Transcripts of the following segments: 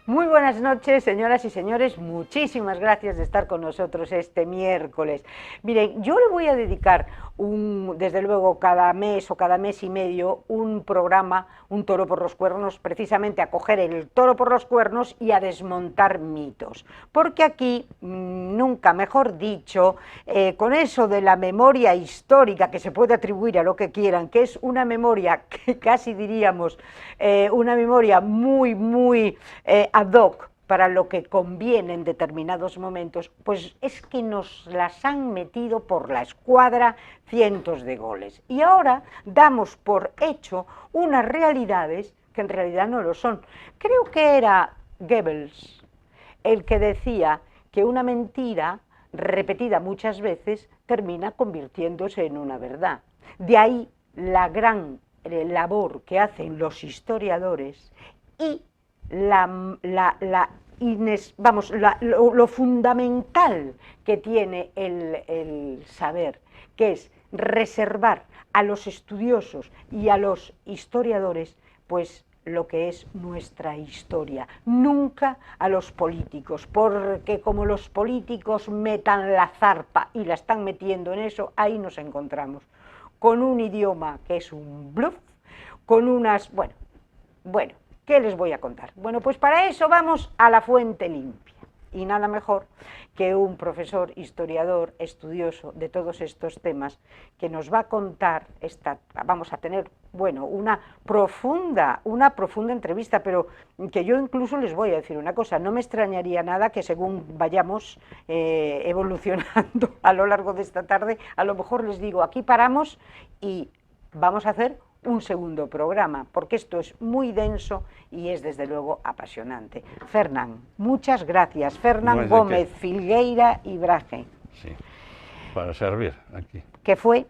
Muy buenas noches, señoras y señores. Muchísimas gracias de estar con nosotros este miércoles. Miren, yo le voy a dedicar, desde luego, cada mes o cada mes y medio, un programa, un toro por los cuernos, precisamente a coger el toro por los cuernos y a desmontar mitos. Porque aquí, nunca mejor dicho, con eso de la memoria histórica, que se puede atribuir a lo que quieran, que es una memoria que casi diríamos, una memoria muy ad hoc para lo que conviene en determinados momentos, pues es que nos las han metido por la escuadra cientos de goles. Y ahora damos por hecho unas realidades que en realidad no lo son. Creo que era Goebbels el que decía que una mentira repetida muchas veces termina convirtiéndose en una verdad. De ahí la gran labor que hacen los historiadores y lo fundamental que tiene el saber, que es reservar a los estudiosos y a los historiadores, pues lo que es nuestra historia, nunca a los políticos, porque como los políticos metan la zarpa y la están metiendo en eso, ahí nos encontramos, con un idioma que es un bluff, con unas, bueno, ¿qué les voy a contar? Bueno, pues para eso vamos a la fuente limpia. Y nada mejor que un profesor, historiador, estudioso de todos estos temas, que nos va a contar, vamos a tener, bueno, una profunda entrevista, pero que yo incluso les voy a decir una cosa, no me extrañaría nada que según vayamos evolucionando a lo largo de esta tarde, a lo mejor les digo, aquí paramos y vamos a hacer un segundo programa, porque esto es muy denso y es desde luego apasionante. Fernán, muchas gracias. Fernán Gómez Filgueira y Braje. Sí, para servir aquí. Que fue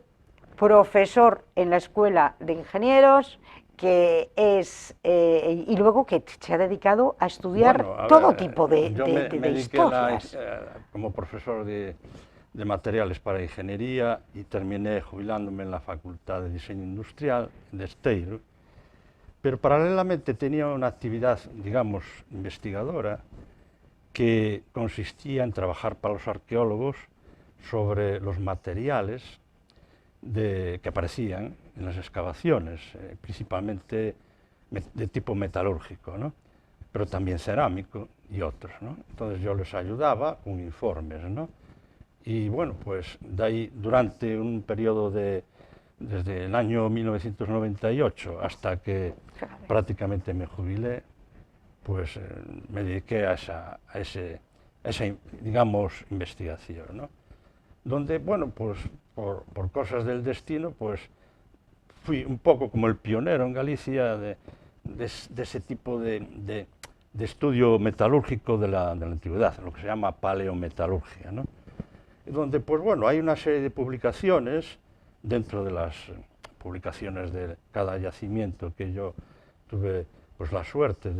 profesor en la Escuela de Ingenieros, que es, y luego que se ha dedicado a estudiar todo tipo de historias. Como profesor de materiales para ingeniería y terminé jubilándome en la Facultad de Diseño Industrial de Esteiro, pero paralelamente tenía una actividad, digamos, investigadora que consistía en trabajar para los arqueólogos sobre los materiales que aparecían en las excavaciones, principalmente de tipo metalúrgico, ¿no? Pero también cerámico y otros, ¿no? Entonces yo les ayudaba con informes, ¿no? Y bueno, pues de ahí, durante un periodo desde el año 1998 hasta que prácticamente me jubilé, pues me dediqué a esa digamos, investigación, ¿no? Donde, bueno, pues por cosas del destino, pues fui un poco como el pionero en Galicia de ese tipo de estudio metalúrgico de la antigüedad, lo que se llama paleometalurgia, ¿no? Donde, pues bueno, hay una serie de publicaciones, dentro de las publicaciones de cada yacimiento que yo tuve pues la suerte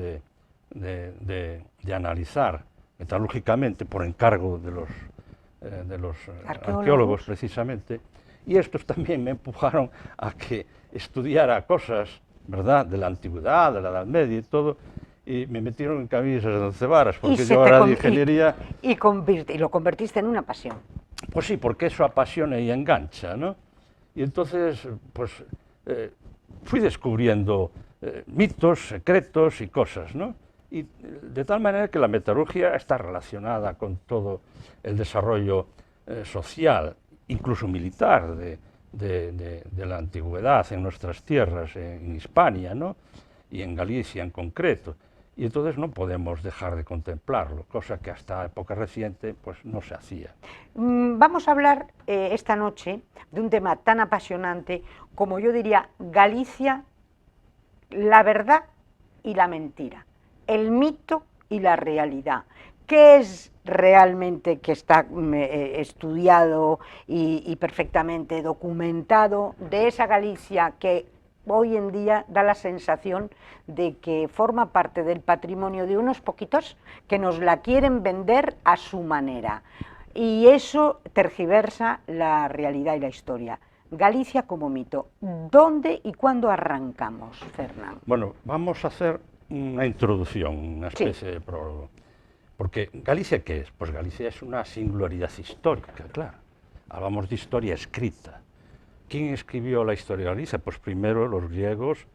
de analizar metalúrgicamente por encargo de los arqueólogos precisamente, y estos también me empujaron a que estudiara cosas, ¿verdad?, de la antigüedad, de la Edad Media y todo, y me metieron en camisas de 11 varas, porque yo era de ingeniería. Y lo convertiste en una pasión. Pues sí, porque eso apasiona y engancha, ¿no? Y entonces, pues, fui descubriendo mitos, secretos y cosas, ¿no? Y de tal manera que la metalurgia está relacionada con todo el desarrollo social, incluso militar, de la antigüedad en nuestras tierras, en Hispania, ¿no? Y en Galicia en concreto. Y entonces no podemos dejar de contemplarlo, cosa que hasta época reciente pues no se hacía. Vamos a hablar esta noche de un tema tan apasionante como yo diría Galicia, la verdad y la mentira, el mito y la realidad. ¿Qué es realmente que está estudiado y perfectamente documentado de esa Galicia que hoy en día da la sensación de que forma parte del patrimonio de unos poquitos que nos la quieren vender a su manera. Y eso tergiversa la realidad y la historia. Galicia como mito. ¿Dónde y cuándo arrancamos, Fernán? Bueno, vamos a hacer una introducción, una especie de prólogo. Porque ¿Galicia qué es? Pues Galicia es una singularidad histórica, claro. Hablamos de historia escrita. ¿Quién escribió la historia de Galicia? Pues primero los griegos,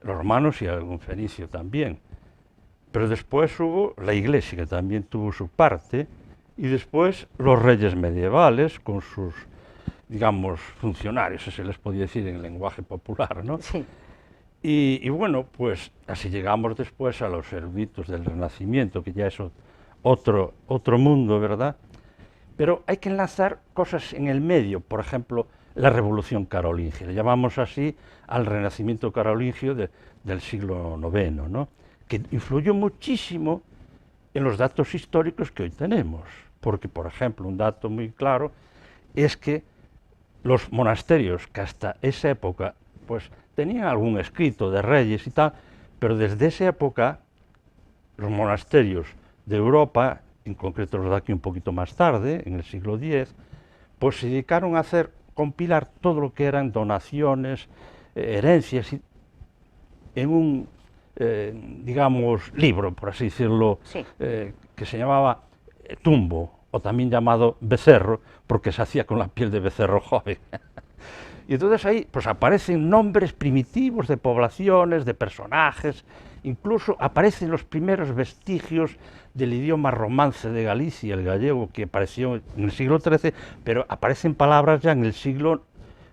los romanos y algún fenicio también. Pero después hubo la Iglesia, que también tuvo su parte, y después los reyes medievales con sus, digamos, funcionarios, se les podía decir en lenguaje popular, ¿no? Sí. Y bueno, pues así llegamos después a los eruditos del Renacimiento, que ya es otro mundo, ¿verdad? Pero hay que enlazar cosas en el medio, por ejemplo, la Revolución Carolingia, le llamamos así al Renacimiento carolingio del siglo IX, ¿no? Que influyó muchísimo en los datos históricos que hoy tenemos, porque, por ejemplo, un dato muy claro es que los monasterios que hasta esa época pues tenían algún escrito de reyes y tal, pero desde esa época los monasterios de Europa, en concreto los de aquí un poquito más tarde, en el siglo X, pues se dedicaron a compilar todo lo que eran donaciones, herencias, en un, digamos, libro, por así decirlo, Sí. Que se llamaba tumbo, o también llamado becerro, porque se hacía con la piel de becerro joven. Y entonces ahí pues aparecen nombres primitivos de poblaciones, de personajes, incluso aparecen los primeros vestigios del idioma romance de Galicia, el gallego, que apareció en el siglo XIII, pero aparecen palabras ya en el siglo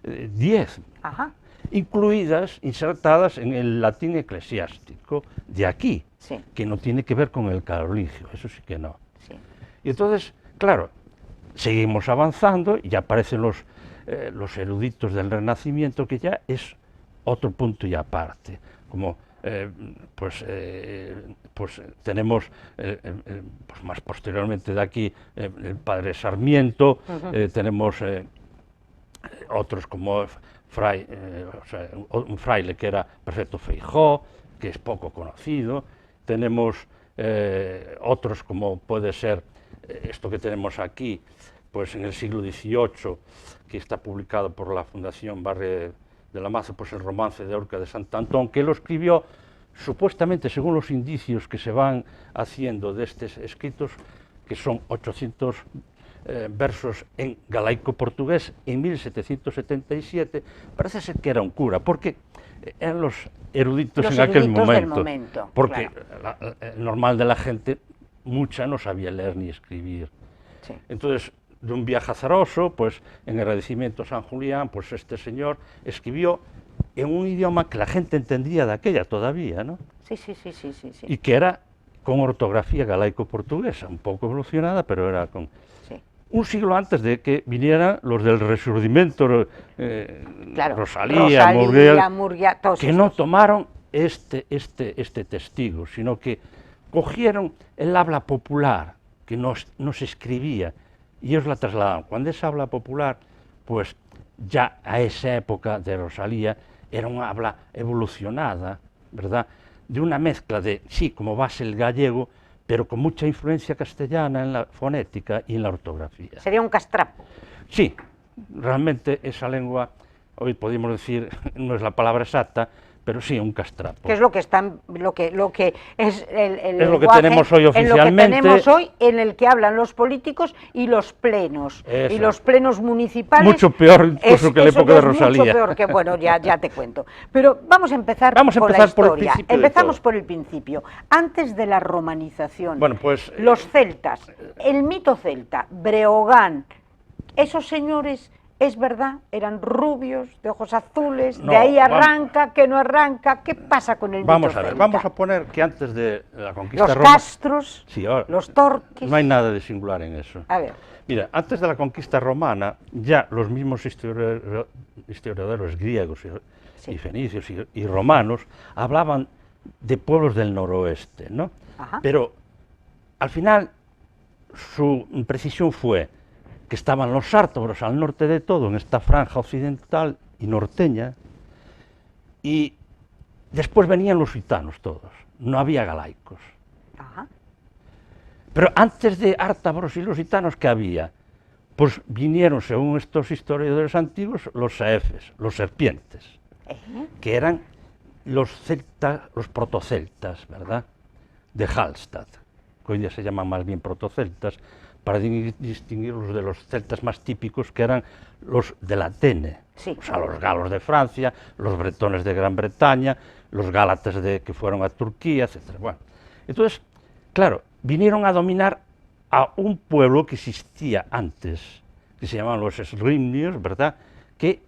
X, Ajá. incluidas, insertadas en el latín eclesiástico de aquí, Sí. que no tiene que ver con el carolingio, eso sí que no. Sí. Y entonces, claro, seguimos avanzando y ya aparecen los eruditos del Renacimiento, que ya es otro punto y aparte, como pues tenemos pues más posteriormente de aquí el padre Sarmiento, tenemos otros como un fraile que era Prefecto Feijó, que es poco conocido, tenemos otros como puede ser esto que tenemos aquí, pues en el siglo XVIII, que está publicado por la Fundación Barre de la Maza, pues el romance de Orca de Sant Antón, que lo escribió supuestamente, según los indicios que se van haciendo de estos escritos, que son 800 versos en galaico-portugués en 1777, parece ser que era un cura, porque eran los eruditos en aquel momento, porque claro. El normal de la gente, mucha no sabía leer ni escribir. Sí. Entonces, de un viaje azaroso, pues en agradecimiento a San Julián, pues este señor escribió en un idioma que la gente entendía de aquella todavía, ¿no? Sí. Y que era con ortografía galaico-portuguesa, un poco evolucionada, pero era con... Sí. Un siglo antes de que vinieran los del Resurgimiento, Claro. Rosalía, Murguía, todos que estos. no tomaron este testigo, sino que cogieron el habla popular, que no se escribía, y ellos la trasladaron. Cuando esa habla popular, pues ya a esa época de Rosalía, era una habla evolucionada, ¿verdad?, de una mezcla de, sí, como base el gallego, pero con mucha influencia castellana en la fonética y en la ortografía. Sería un castrapo. Sí, realmente esa lengua, hoy podemos decir, no es la palabra exacta, pero sí un castrapo. Que es lo que están, lo que es el es lo que lenguaje, tenemos hoy oficialmente. En lo que tenemos hoy, en el que hablan los políticos y los plenos. Eso. Y los plenos municipales. Mucho peor incluso que la época de Rosalía. Mucho peor que, bueno, ya te cuento. Pero vamos a empezar por la historia. Empezamos por el principio. Antes de la romanización, bueno, pues, los celtas, el mito celta, Breogán, esos señores... ¿Es verdad? ¿Eran rubios, de ojos azules? No, ¿De ahí arranca, que no arranca? ¿Qué pasa con el mito Vamos a ver, celta? vamos a poner que antes de la conquista Los romana... castros, Sí, ahora, los torques... no hay nada de singular en eso. A ver. Mira, antes de la conquista romana, ya los mismos historiadores griegos y fenicios y romanos hablaban de pueblos del noroeste, ¿no? Ajá. Pero al final su precisión fue que estaban los sártabros al norte de todo, en esta franja occidental y norteña, Y después venían los gitanos todos, no había galaicos. Ajá. Pero antes de ártabros y los gitanos, ¿qué había? Pues vinieron, según estos historiadores antiguos, los saefes, los serpientes, que eran los celtas, los protoceltas, ¿verdad?, de Hallstatt, que hoy día se llaman más bien protoceltas, para distinguirlos de los celtas más típicos, que eran los de la Atene, sí, o sea, los galos de Francia, los bretones de Gran Bretaña, los gálatas que fueron a Turquía, etc. Bueno, entonces, claro, vinieron a dominar a un pueblo que existía antes, que se llamaban los Srymnios, ¿verdad?, que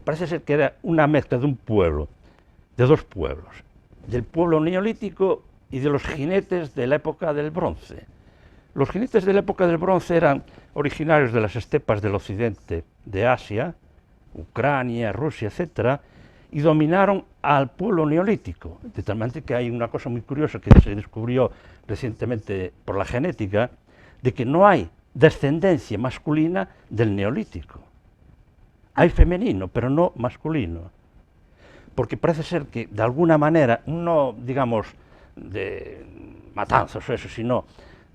parece ser que era una mezcla de un pueblo, de dos pueblos, del pueblo neolítico y de los jinetes de la época del bronce. Los jinetes de la época del bronce eran originarios de las estepas del occidente de Asia, Ucrania, Rusia, etc., y dominaron al pueblo neolítico, de tal manera que hay una cosa muy curiosa que se descubrió recientemente por la genética, de que no hay descendencia masculina del neolítico. Hay femenino, pero no masculino. Porque parece ser que, de alguna manera, no, digamos, de matanzas o eso, sino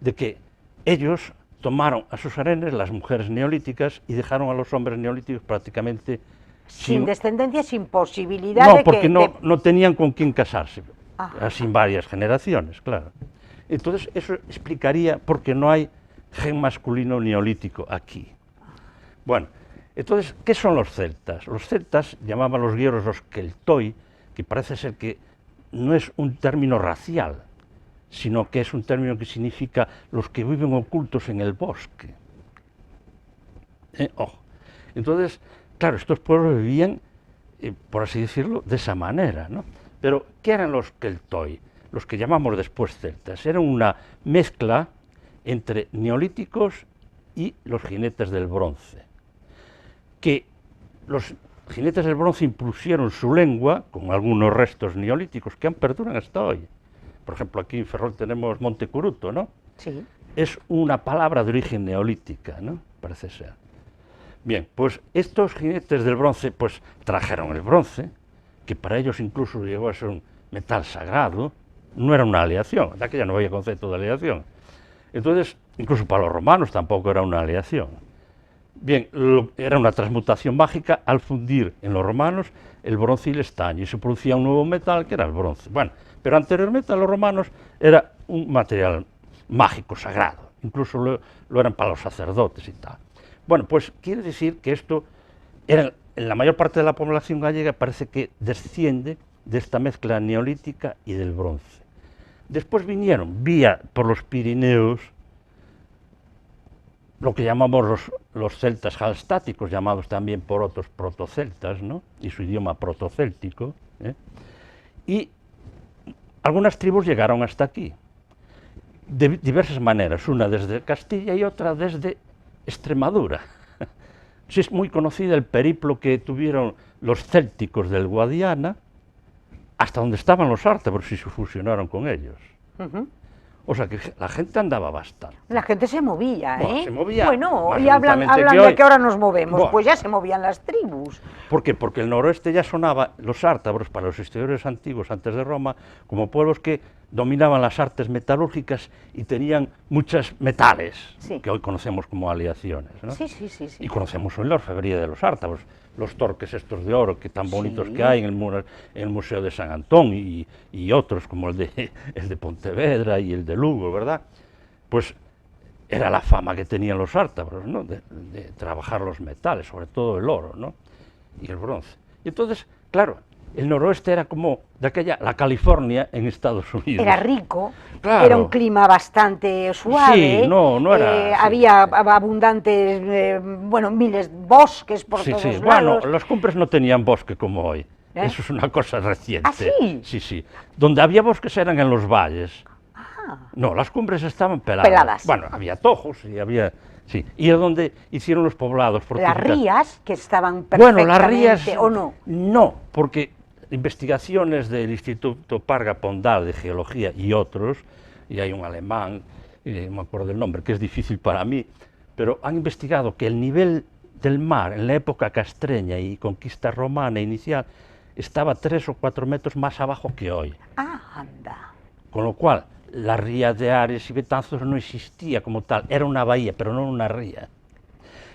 de que ellos tomaron a sus harenes las mujeres neolíticas y dejaron a los hombres neolíticos prácticamente sin descendencia, sin posibilidad no, de porque que... no tenían con quién casarse, Ajá. sin varias generaciones, claro. Entonces, eso explicaría por qué no hay gen masculino neolítico aquí. Bueno, entonces, ¿qué son los celtas? Los celtas llamaban los griegos los keltoi, que parece ser que no es un término racial, sino que es un término que significa los que viven ocultos en el bosque. Ojo. Entonces, claro, estos pueblos vivían, por así decirlo, de esa manera, ¿no? Pero, ¿qué eran los keltoi? Los que llamamos después celtas. Eran una mezcla entre neolíticos y los jinetes del bronce. Que los jinetes del bronce impusieron su lengua con algunos restos neolíticos que perduran hasta hoy. Por ejemplo, aquí en Ferrol tenemos Montecuruto, ¿no? Sí. Es una palabra de origen neolítica, ¿no? Parece ser. Bien, pues estos jinetes del bronce, pues trajeron el bronce, que para ellos incluso llegó a ser un metal sagrado, no era una aleación, de aquella no había concepto de aleación. Entonces, incluso para los romanos tampoco era una aleación. Bien, era una transmutación mágica al fundir en los romanos el bronce y el estaño, y se producía un nuevo metal que era el bronce. Bueno, pero anteriormente a los romanos era un material mágico, sagrado, incluso lo eran para los sacerdotes y tal. Bueno, pues quiere decir que esto, en la mayor parte de la población gallega parece que desciende de esta mezcla neolítica y del bronce. Después vinieron, vía por los Pirineos, lo que llamamos los celtas hallstáticos, llamados también por otros protoceltas, ¿no?, y su idioma protocéltico, y algunas tribus llegaron hasta aquí, de diversas maneras, una desde Castilla y otra desde Extremadura. Sí, es muy conocido el periplo que tuvieron los célticos del Guadiana, hasta donde estaban los ártabros y se fusionaron con ellos. O sea que la gente andaba bastante. La gente se movía, ¿eh? Bueno, se movía. Bueno, y hablan de que ahora nos movemos, bueno, pues ya se movían las tribus. ¿Por qué? Porque el noroeste ya sonaba, los ártabros, para los historiadores antiguos antes de Roma, como pueblos que dominaban las artes metalúrgicas y tenían muchos metales, sí, que hoy conocemos como aleaciones, ¿no? Sí, sí, sí, sí. Y conocemos hoy la orfebrería de los ártabros, los torques estos de oro que tan bonitos, sí, que hay en el Museo de San Antón y otros como el de Pontevedra y el de Lugo, ¿verdad? Pues era la fama que tenían los ártabros, ¿no?, de trabajar los metales, sobre todo el oro, ¿no?, y el bronce. Y entonces, claro, el noroeste era como de aquella, la California en Estados Unidos. Era rico, claro, era un clima bastante suave, sí, no era, sí, había abundantes, bueno, miles bosques por todos lados. Bueno, las cumbres no tenían bosque como hoy, eso es una cosa reciente. ¿Ah, sí? Sí, sí, donde había bosques eran en los valles. No, las cumbres estaban peladas. Bueno, había tojos y había... Sí, y es donde hicieron los poblados. ¿Las rías, que estaban perfectamente, bueno, las rías, o no? No, porque investigaciones del Instituto Parga Pondal de Geología y otros, y hay un alemán, no me acuerdo del nombre, que es difícil para mí, pero han investigado que el nivel del mar en la época castreña y conquista romana inicial estaba 3 o 4 metros más abajo que hoy. Ah, anda. Con lo cual, la ría de Ares y Betanzos no existía como tal, era una bahía, pero no una ría.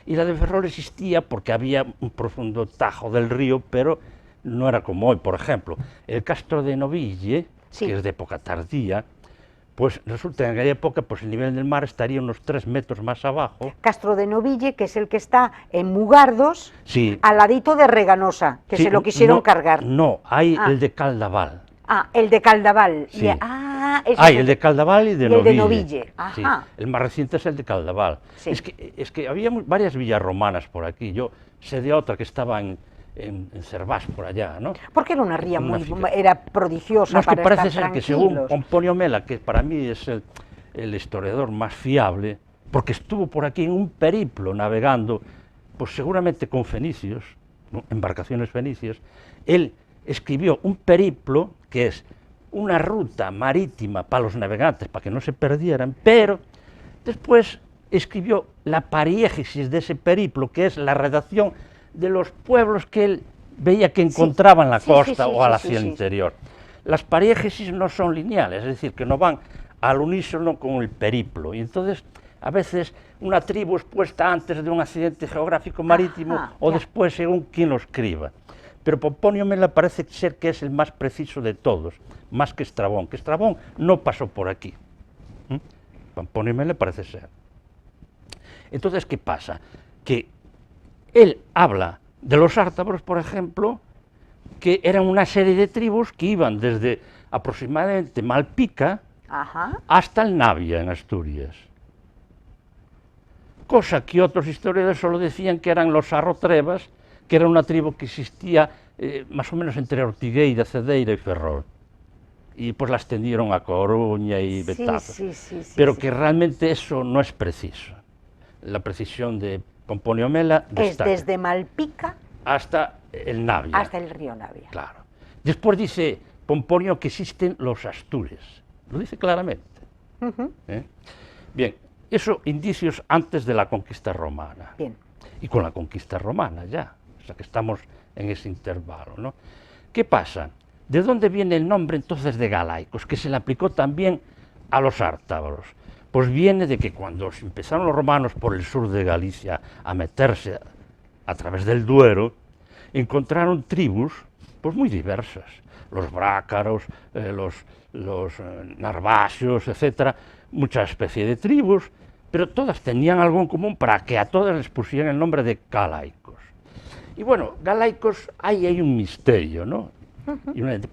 Y la de Ferrol existía porque había un profundo tajo del río, pero no era como hoy. Por ejemplo, el Castro de Noville, Sí. que es de época tardía, pues resulta que en aquella época pues el nivel del mar estaría unos 3 metros más abajo. Castro de Noville, que es el que está en Mugardos, Sí. al ladito de Reganosa, que Sí, se lo quisieron no, cargar. No, hay Ah. el de Caldaval. Ah, el de Caldaval. Sí. Ese Hay es el de Caldaval y de y el Noville. de Noville. Sí, Ajá. el más reciente es el de Caldaval. Sí. Es que había varias villas romanas por aquí. Yo sé de otra que estaba en Cervás, por allá, ¿no? Porque era una ría Una muy, finca. era prodigiosa No, es que para parece estar ser que según tranquilos. Pomponio Mela, que para mí es el historiador más fiable, porque estuvo por aquí en un periplo navegando, pues seguramente con fenicios, ¿no? Embarcaciones fenicias, él escribió un periplo que es una ruta marítima para los navegantes, para que no se perdieran, pero después escribió la pariégesis de ese periplo, que es la redacción de los pueblos que él veía que encontraba en la costa o hacia el interior. Las pariégesis no son lineales, es decir, que no van al unísono con el periplo, y entonces a veces una tribu es puesta antes de un accidente geográfico marítimo o después, según quien lo escriba. Pero Pomponio Mela parece ser que es el más preciso de todos, más que Estrabón no pasó por aquí. Pomponio Mela parece ser. Entonces, ¿qué pasa? Que él habla de los ártabros, por ejemplo, que eran una serie de tribus que iban desde aproximadamente Malpica hasta el Navia, en Asturias. Cosa que otros historiadores solo decían que eran los arrotrevas, que era una tribu que existía más o menos entre Ortigueira, Cedeira y Ferrol. Y pues la extendieron a Coruña y Betanzos. Pero que realmente eso no es preciso. La precisión de Pomponio Mela destaca. Es desde Malpica hasta el Navia. Hasta el río Navia. Claro. Después dice Pomponio que existen los Astures. Lo dice claramente. Bien, eso indicios antes de la conquista romana. Bien. Y con la conquista romana ya. O sea que estamos en ese intervalo, ¿no? ¿Qué pasa? ¿De dónde viene el nombre entonces de galaicos? Que se le aplicó también a los ártabros. Pues viene de que cuando empezaron los romanos por el sur de Galicia a meterse a través del Duero, encontraron tribus pues muy diversas, los brácaros, los narvasios, etcétera, muchas especies de tribus, pero todas tenían algo en común para que a todas les pusieran el nombre de galaicos. Y bueno, galaicos, ahí hay un misterio, ¿no?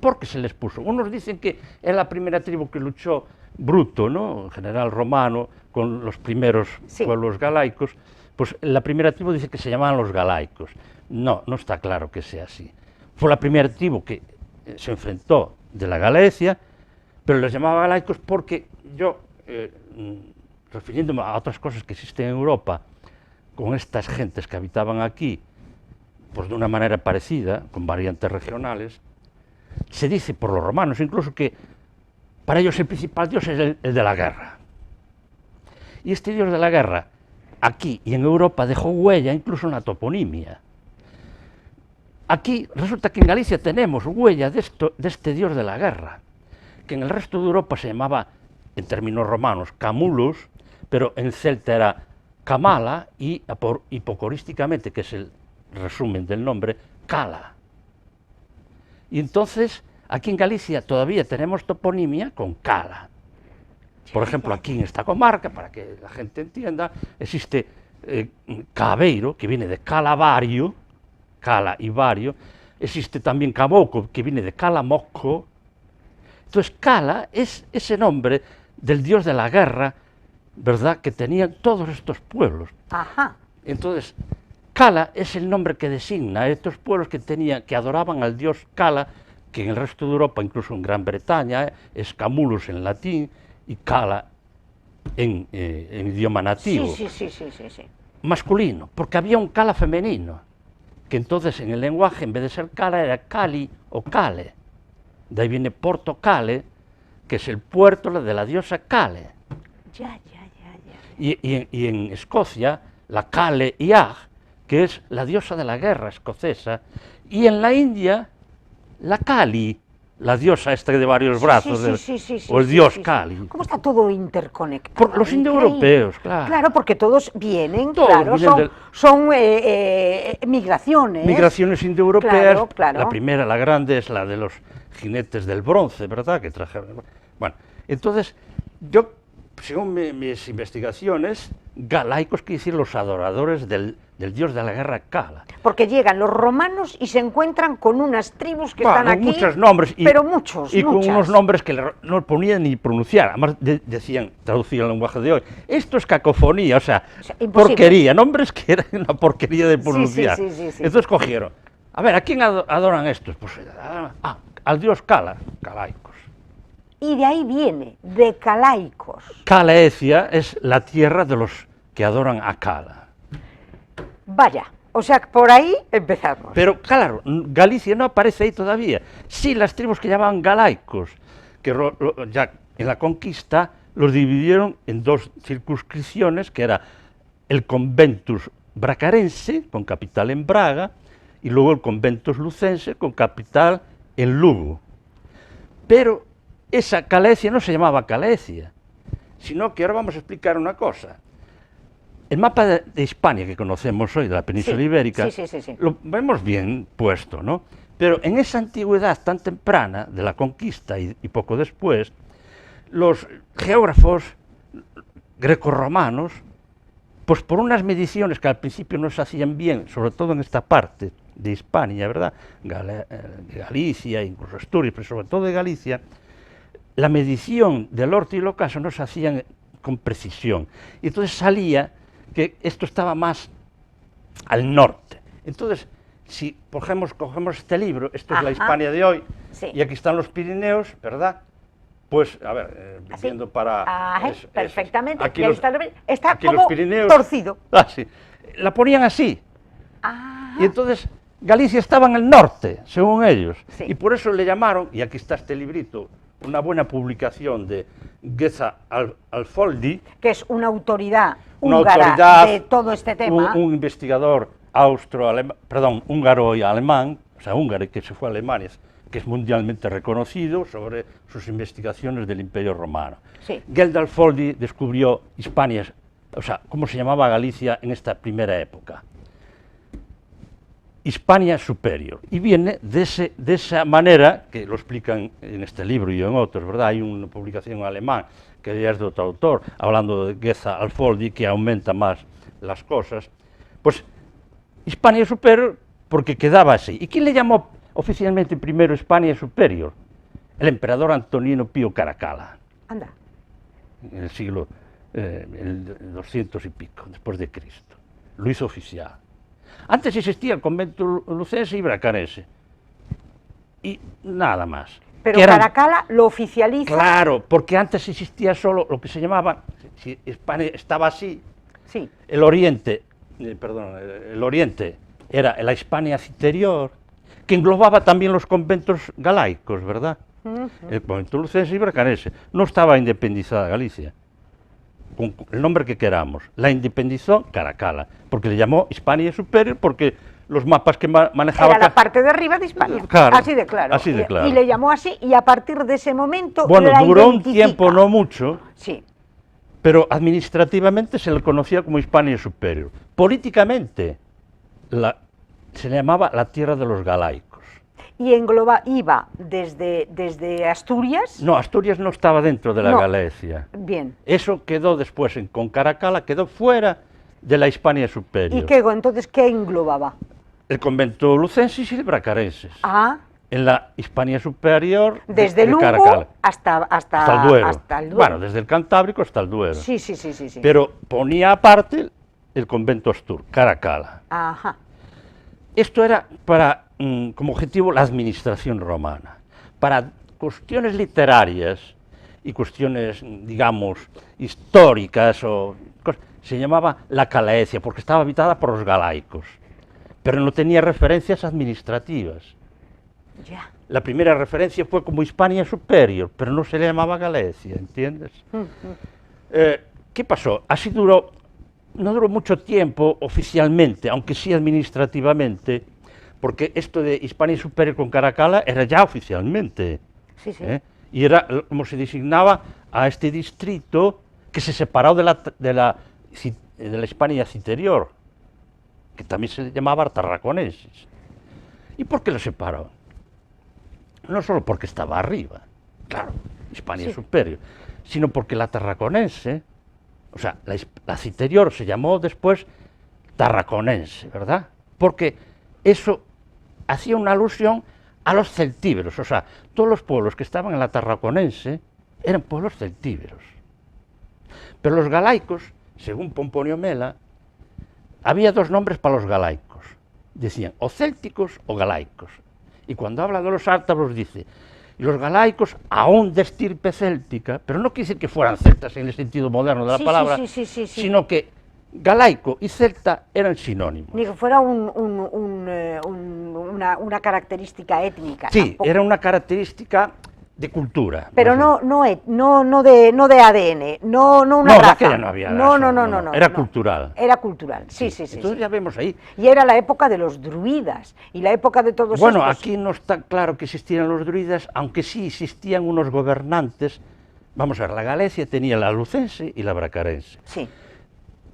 ¿Por qué se les puso? Unos dicen que es la primera tribu que luchó Bruto, ¿no? General romano, con los primeros pueblos galaicos. Pues la primera tribu dice que se llamaban los galaicos. No, no está claro que sea así. Fue la primera tribu que se enfrentó de la Galicia, pero les llamaba galaicos porque yo, refiriéndome a otras cosas que existen en Europa, con estas gentes que habitaban aquí, pues de una manera parecida, con variantes regionales, se dice por los romanos incluso que para ellos el principal dios es el de la guerra. Y este dios de la guerra, aquí y en Europa, dejó huella incluso en la toponimia. Aquí resulta que en Galicia tenemos huella de este dios de la guerra, que en el resto de Europa se llamaba, en términos romanos, Camulus, pero en celta era Camala y hipocorísticamente, que es el resumen del nombre, Cala. Y entonces, aquí en Galicia todavía tenemos toponimia con Cala. Por ejemplo, aquí en esta comarca, para que la gente entienda, existe Cabeiro, que viene de Calavario, Cala y Vario. Existe también Caboco, que viene de Calamoco. Entonces, Cala es ese nombre del dios de la guerra, ¿verdad?, que tenían todos estos pueblos. Entonces, Cala es el nombre que designa a estos pueblos que adoraban al dios Cala, que en el resto de Europa, incluso en Gran Bretaña, es Camulus en latín y Cala en idioma nativo. Sí. Masculino, porque había un Cala femenino, que entonces en el lenguaje, en vez de ser Cala, era Cali o Cale. De ahí viene Porto Cale, que es el puerto de la diosa Cale. Y en Escocia, la Cale Iag, que es la diosa de la guerra escocesa, y en la India, la Kali, la diosa esta de varios brazos, o el sí, dios sí. Kali. ¿Cómo está todo interconectado? Por los indoeuropeos, claro. Claro, porque todos vienen, Todos claro, vienen son migraciones. Migraciones indoeuropeas. Claro, claro. La primera, la grande, es la de los jinetes del bronce, ¿verdad? Que trajeron. Bueno, entonces, yo, según mis investigaciones, galaicos quiere decir los adoradores del dios de la guerra Kala. Porque llegan los romanos y se encuentran con unas tribus que están aquí, muchos nombres, pero muchos, y con muchas. unos nombres que no podían ni pronunciar, además decían, traducían el lenguaje de hoy, esto es cacofonía, o sea imposible. porquería, nombres que eran una porquería de pronunciar. Sí. Entonces cogieron, a ver, ¿a quién adoran estos? Pues al dios Kala, calaicos. Y de ahí viene, de calaicos. Calaecia es la tierra de los que adoran a Kala. Vaya, o sea, por ahí empezamos. Pero claro, Galicia no aparece ahí todavía. Sí, las tribus que llamaban galaicos, que ya en la conquista los dividieron en dos circunscripciones, que era el Conventus Bracarense, con capital en Braga, y luego el Conventus Lucense, con capital en Lugo. Pero esa Calecia no se llamaba Calecia, sino que ahora vamos a explicar una cosa. El mapa de Hispania que conocemos hoy, de la península ibérica, lo vemos bien puesto, ¿no? Pero en esa antigüedad tan temprana de la conquista y poco después, los geógrafos grecorromanos, pues por unas mediciones que al principio no se hacían bien, sobre todo en esta parte de Hispania, ¿verdad? Galicia, incluso Asturias, pero sobre todo de Galicia, la medición del norte y el ocaso no se hacían con precisión. Y entonces salía que esto estaba más al norte. Entonces, si cogemos este libro, esto es la Hispania de hoy, y aquí están los Pirineos, ¿verdad? Pues, a ver, viendo para... perfectamente, aquí está aquí como los Pirineos, torcido. Sí. La ponían así. Y entonces Galicia estaba en el norte, según ellos, y por eso le llamaron, y aquí está este librito, una buena publicación de Geza Alfoldi, que es una autoridad húngara de todo este tema. Un investigador húngaro y alemán, o sea, húngaro que se fue a Alemania, que es mundialmente reconocido sobre sus investigaciones del Imperio Romano. Geza Alfoldi descubrió Hispania, o sea, cómo se llamaba Galicia en esta primera época. Hispania Superior, y viene de esa manera, que lo explican en este libro y en otros, ¿verdad? Hay una publicación en alemán, que ya es de otro autor, hablando de Geza Alfoldi, que aumenta más las cosas, pues Hispania Superior, porque quedaba así. ¿Y quién le llamó oficialmente primero Hispania Superior? El emperador Antonino Pío Caracalla. Anda. En el siglo el 200 y pico, después de Cristo. Lo hizo oficial. Antes existía el convento lucense y bracarense, y nada más. Pero Caracalla lo oficializa. Claro, porque antes existía solo lo que se llamaba, si Hispania estaba así, el oriente, el oriente era la Hispania Citerior, que englobaba también los conventos galaicos, ¿verdad? El convento lucense y bracarense. No estaba independizada Galicia, con el nombre que queramos. La independizó Caracalla, porque le llamó Hispania Superior, porque los mapas que manejaba... Era la parte de arriba de Hispania, claro, así de claro. Así de claro. Y le llamó así, y a partir de ese momento bueno, la duró identifica. un tiempo, no mucho, sí, pero administrativamente se le conocía como Hispania Superior. Políticamente se le llamaba la tierra de los galaicos. Y iba desde Asturias. No, Asturias no estaba dentro de la Galicia. Bien. Eso quedó después, con Caracalla, quedó fuera de la Hispania Superior. ¿Y entonces qué englobaba? El convento lucensis y el bracarenses. En la Hispania Superior, desde Lugo hasta el Duero. Hasta el Duero. Bueno, desde el Cantábrico hasta el Duero. Sí. Pero ponía aparte el convento Astur, Caracalla. Esto era para, como objetivo, la administración romana. Para cuestiones literarias y cuestiones, digamos, históricas, se llamaba la Calaecia, porque estaba habitada por los galaicos, pero no tenía referencias administrativas. La primera referencia fue como Hispania Superior, pero no se le llamaba Galicia, ¿entiendes? ¿Qué pasó? Así no duró mucho tiempo oficialmente, aunque sí administrativamente, porque esto de Hispania Superior con Caracalla era ya oficialmente. Sí, sí. Y era como se designaba a este distrito que se separó de la Hispania Citerior, que también se llamaba Tarraconenses. ¿Y por qué lo separó? No solo porque estaba arriba, claro, Hispania Superior, sino porque la tarraconense, o sea, la Citerior se llamó después Tarraconense, ¿verdad? Porque eso hacía una alusión a los celtíberos, o sea, todos los pueblos que estaban en la Tarraconense eran pueblos celtíberos. Pero los galaicos, según Pomponio Mela, había dos nombres para los galaicos, decían o célticos o galaicos. Y cuando habla de los ártabros dice, los galaicos aún de estirpe céltica, pero no quiere decir que fueran celtas en el sentido moderno de la palabra, sino que galaico y celta eran sinónimos. Ni que fuera una característica étnica. Sí, tampoco. era una característica de cultura. Pero no de ADN, no una raza. No, aquella no había No. Era cultural. Era cultural, sí. Entonces ya vemos ahí. Y era la época de los druidas, y la época de todos Bueno, estos... aquí no está claro que existieran los druidas, aunque sí existían unos gobernantes. Vamos a ver, la Galicia tenía la lucense y la bracarense. Sí.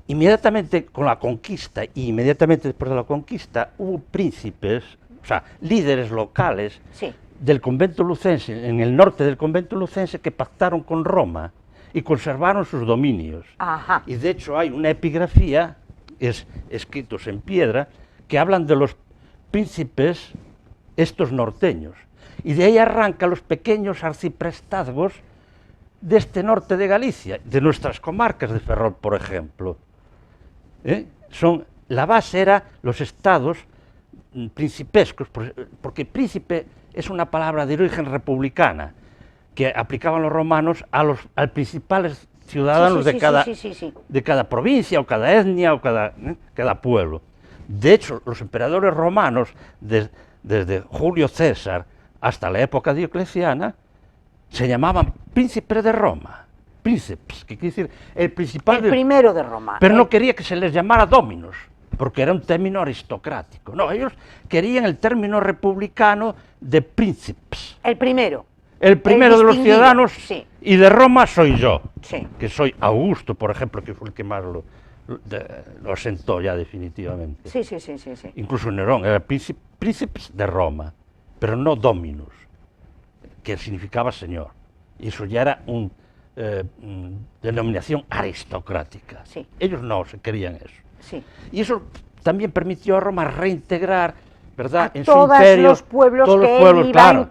Inmediatamente con la conquista, y inmediatamente después de la conquista, hubo príncipes, o sea, líderes locales, Sí. del convento lucense, en el norte del convento lucense, que pactaron con Roma y conservaron sus dominios. Ajá. Y de hecho hay una epigrafía, escritos en piedra, que hablan de los príncipes estos norteños. Y de ahí arrancan los pequeños arciprestazgos de este norte de Galicia, de nuestras comarcas de Ferrol, por ejemplo. La base era los estados principescos, porque príncipe es una palabra de origen republicana que aplicaban los romanos a los principales ciudadanos de cada provincia o cada etnia o cada pueblo. De hecho, los emperadores romanos, desde Julio César hasta la época diocleciana, se llamaban príncipes de Roma, príncipes, que quiere decir el principal. El primero de Roma. Pero no quería que se les llamara dominos, porque era un término aristocrático. No, ellos querían el término republicano de príncipes. El primero. El primero de los ciudadanos, sí. Y de Roma soy yo, Sí. que soy Augusto, por ejemplo, que fue el que más lo asentó ya definitivamente. Sí. Incluso Nerón era príncipes de Roma, pero no dominus, que significaba señor. Y eso ya era una denominación aristocrática. Sí. Ellos no se querían eso. Sí. Y eso también permitió a Roma reintegrar, ¿verdad?, a en su todos imperio, los pueblos todos los que pueblos, él iba claro,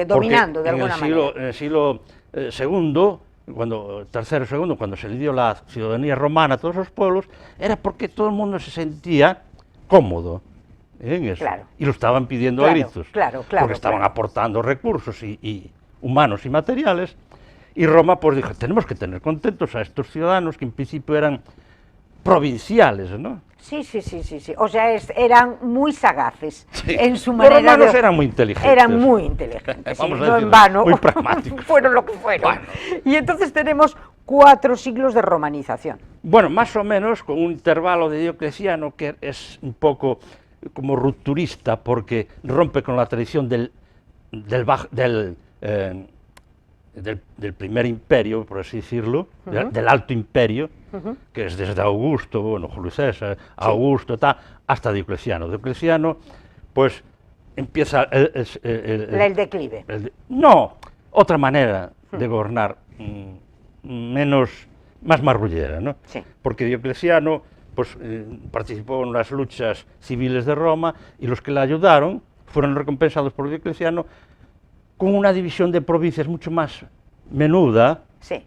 dominando de porque alguna manera. En el siglo II, tercero y segundo, cuando se le dio la ciudadanía romana a todos los pueblos, era porque todo el mundo se sentía cómodo en eso. Claro. Y lo estaban pidiendo a gritos. Claro. Porque estaban aportando recursos y humanos y materiales. Y Roma pues dijo, tenemos que tener contentos a estos ciudadanos que en principio eran provinciales, ¿no? Sí. O sea, eran muy sagaces en su Los manera romanos eran muy inteligentes. Eran muy inteligentes, Vamos a no decirlo, en vano. muy pragmáticos. Fueron lo que fueron. Bueno. Y entonces tenemos 4 siglos de romanización. Bueno, más o menos con un intervalo de Diocleciano que es un poco como rupturista porque rompe con la tradición del primer imperio, por así decirlo, del Alto Imperio, que es desde Augusto, bueno, Julio César, Augusto, hasta Diocleciano. Diocleciano, pues, empieza El declive. No, otra manera de gobernar, más marrullera, ¿no? Sí. Porque Diocleciano, pues, participó en las luchas civiles de Roma y los que le ayudaron fueron recompensados por Diocleciano con una división de provincias mucho más menuda Sí.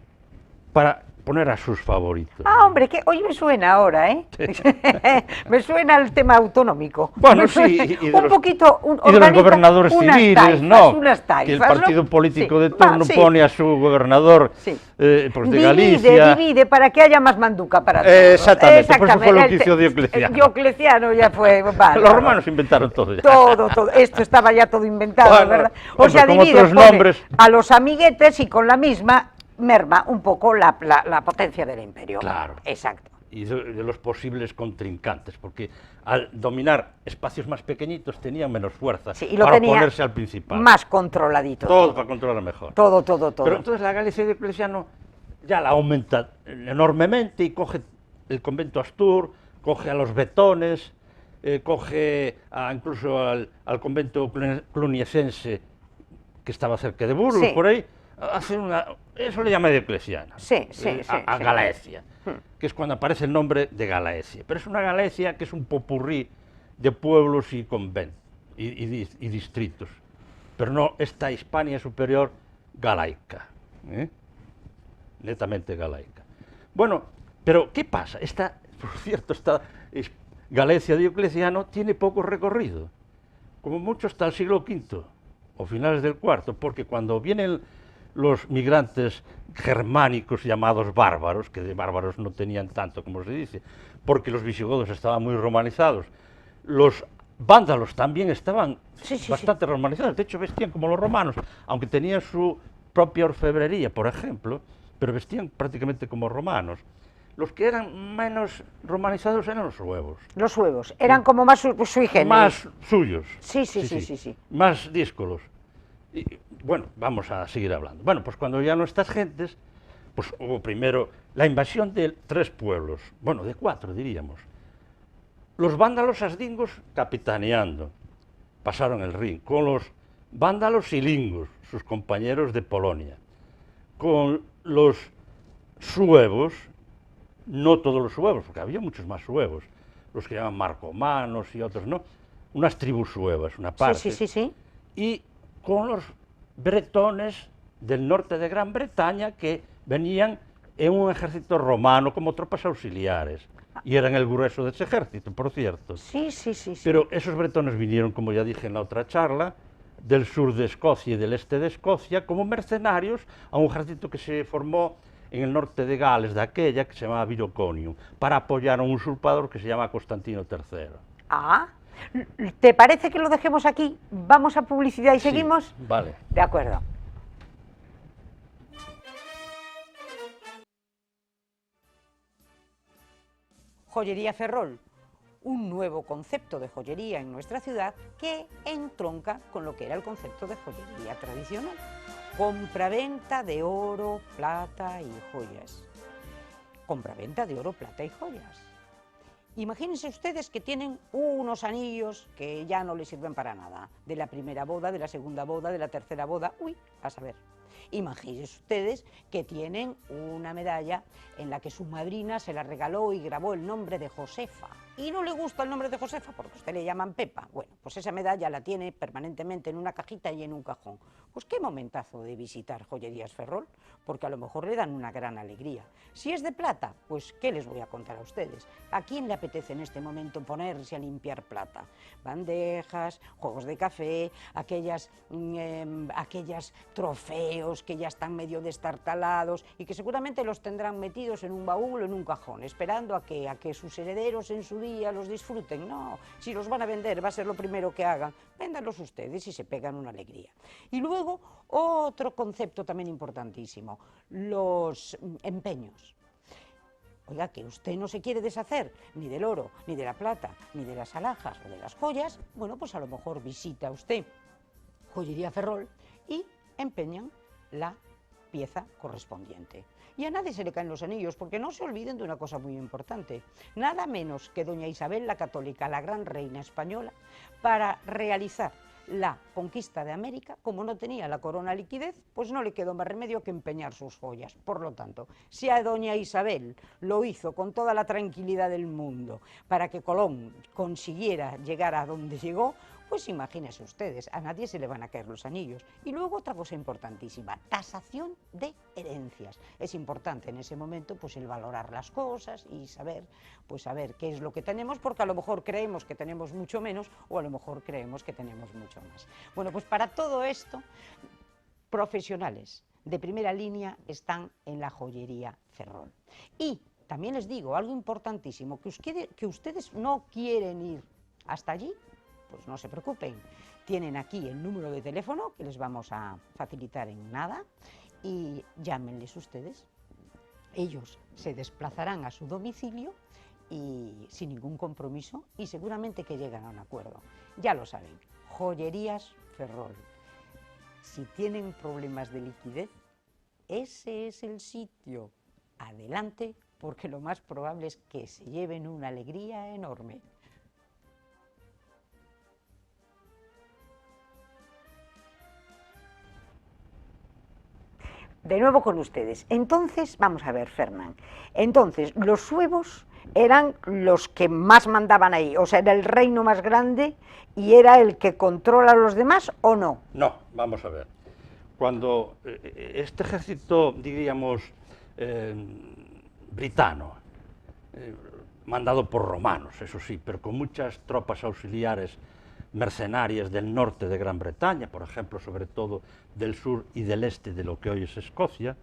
para poner a sus favoritos. Ah, hombre, que hoy me suena ahora, ¿eh? Me suena el tema autonómico. Bueno, Me sí, suena y de un los, poquito, y de los gobernadores civiles, ¿no? Unas taifas, que el partido ¿no? político Sí. de turno Sí. pone a su gobernador Sí. pues de Galicia. Divide para que haya más manduca para todos. Exactamente, por eso fue lo que hizo Diocleciano. Diocleciano ya fue... Vale, Los romanos inventaron todo ya. Todo. Esto estaba ya todo inventado, Bueno, ¿verdad? O hombre, sea, con divide, otros pone nombres. a los amiguetes y con la misma merma un poco la potencia del imperio. Claro. Exacto. y de los posibles contrincantes, porque al dominar espacios más pequeñitos tenían menos fuerza Sí, y lo para tenía oponerse al principal. más controladito. Todo para controlar mejor. Todo, todo, todo. Pero entonces la Galicia de Diocleciano ya la aumenta enormemente y coge el convento Astur, coge a los Betones, coge incluso al convento cluniacense que estaba cerca de Burgos, Sí. por ahí, eso le llama Diocleciano, Sí, sí, sí, a sí. Galaecia, que es cuando aparece el nombre de Galaecia. Pero es una Galaecia que es un popurrí de pueblos y conventos y distritos, pero no esta Hispania superior galaica, netamente galaica. Bueno, pero ¿qué pasa? Por cierto, esta Galicia de Diocleciano tiene poco recorrido, como mucho hasta el siglo V o finales del IV, porque cuando vienen los migrantes germánicos llamados bárbaros, que de bárbaros no tenían tanto como se dice, porque los visigodos estaban muy romanizados, los vándalos también estaban bastante romanizados, de hecho vestían como los romanos, aunque tenían su propia orfebrería, por ejemplo, pero vestían prácticamente como romanos. Los que eran menos romanizados eran los suevos. Los suevos, eran como más sui generis. Más suyos. Sí. Más díscolos. Y, bueno, vamos a seguir hablando. Bueno, pues cuando ya no estas gentes, pues hubo primero la invasión de 3 pueblos, bueno, de 4 diríamos. Los vándalos asdingos capitaneando, pasaron el Rin, con los vándalos silingos, sus compañeros de Polonia, con los suevos, no todos los suevos, porque había muchos más suevos, los que llaman marcomanos y otros, ¿no? Unas tribus suevas, una parte. Sí. Y con los bretones del norte de Gran Bretaña que venían en un ejército romano como tropas auxiliares. Y eran el grueso de ese ejército, por cierto. Sí. Pero esos bretones vinieron, como ya dije en la otra charla, del sur de Escocia y del este de Escocia como mercenarios a un ejército que se formó en el norte de Gales, de aquella que se llamaba Viroconium, para apoyar a un usurpador que se llama Constantino III. Ah, ¿te parece que lo dejemos aquí? ¿Vamos a publicidad y seguimos? Sí, vale. De acuerdo. Joyería Ferrol, un nuevo concepto de joyería en nuestra ciudad que entronca con lo que era el concepto de joyería tradicional. Compraventa de oro, plata y joyas. Compraventa de oro, plata y joyas. Imagínense ustedes que tienen unos anillos que ya no les sirven para nada, de la primera boda, de la segunda boda, de la tercera boda, a saber. Imagínense ustedes que tienen una medalla en la que su madrina se la regaló y grabó el nombre de Josefa. Y no le gusta el nombre de Josefa porque a usted le llaman Pepa. Bueno, pues esa medalla la tiene permanentemente en una cajita y en un cajón. Pues qué momentazo de visitar Joyerías Ferrol, porque a lo mejor le dan una gran alegría. Si es de plata, pues ¿qué les voy a contar a ustedes? ¿A quién le apetece en este momento ponerse a limpiar plata? Bandejas, juegos de café, aquellos trofeos que ya están medio destartalados y que seguramente los tendrán metidos en un baúl o en un cajón, esperando a que sus herederos en su día los disfruten. No, si los van a vender va a ser lo primero que hagan, véndanlos ustedes y se pegan una alegría. Y luego otro concepto también importantísimo, los empeños. Oiga, que usted no se quiere deshacer ni del oro, ni de la plata, ni de las alhajas o de las joyas, bueno, pues a lo mejor visita usted Joyería Ferrol y empeñan la pieza correspondiente. Y a nadie se le caen los anillos, porque no se olviden de una cosa muy importante. Nada menos que doña Isabel la Católica, la gran reina española, para realizar la conquista de América, como no tenía la corona liquidez, pues no le quedó más remedio que empeñar sus joyas. Por lo tanto, si a doña Isabel lo hizo con toda la tranquilidad del mundo para que Colón consiguiera llegar a donde llegó, pues imagínense ustedes, a nadie se le van a caer los anillos. Y luego otra cosa importantísima, tasación de herencias. Es importante en ese momento pues el valorar las cosas y saber qué es lo que tenemos, porque a lo mejor creemos que tenemos mucho menos o a lo mejor creemos que tenemos mucho más. Bueno, pues para todo esto, profesionales de primera línea están en la Joyería Ferrol. Y también les digo algo importantísimo, que ustedes no quieren ir hasta allí, pues no se preocupen, tienen aquí el número de teléfono que les vamos a facilitar en nada y llámenles ustedes Ellos se desplazarán a su domicilio y sin ningún compromiso y seguramente que llegan a un acuerdo. Ya lo saben, Joyerías Ferrol. Si tienen problemas de liquidez, ese es el sitio. Adelante, porque lo más probable es que se lleven una alegría enorme. De nuevo con ustedes. Entonces, vamos a ver, Fernán. Entonces, los suevos eran los que más mandaban ahí, o sea, era el reino más grande y era el que controla a los demás, ¿o no? No, vamos a ver. Cuando este ejército, diríamos, britano, mandado por romanos, eso sí, pero con muchas tropas auxiliares mercenarias del norte de Gran Bretaña, por ejemplo, sobre todo del sur y del este de lo que hoy es Escocia,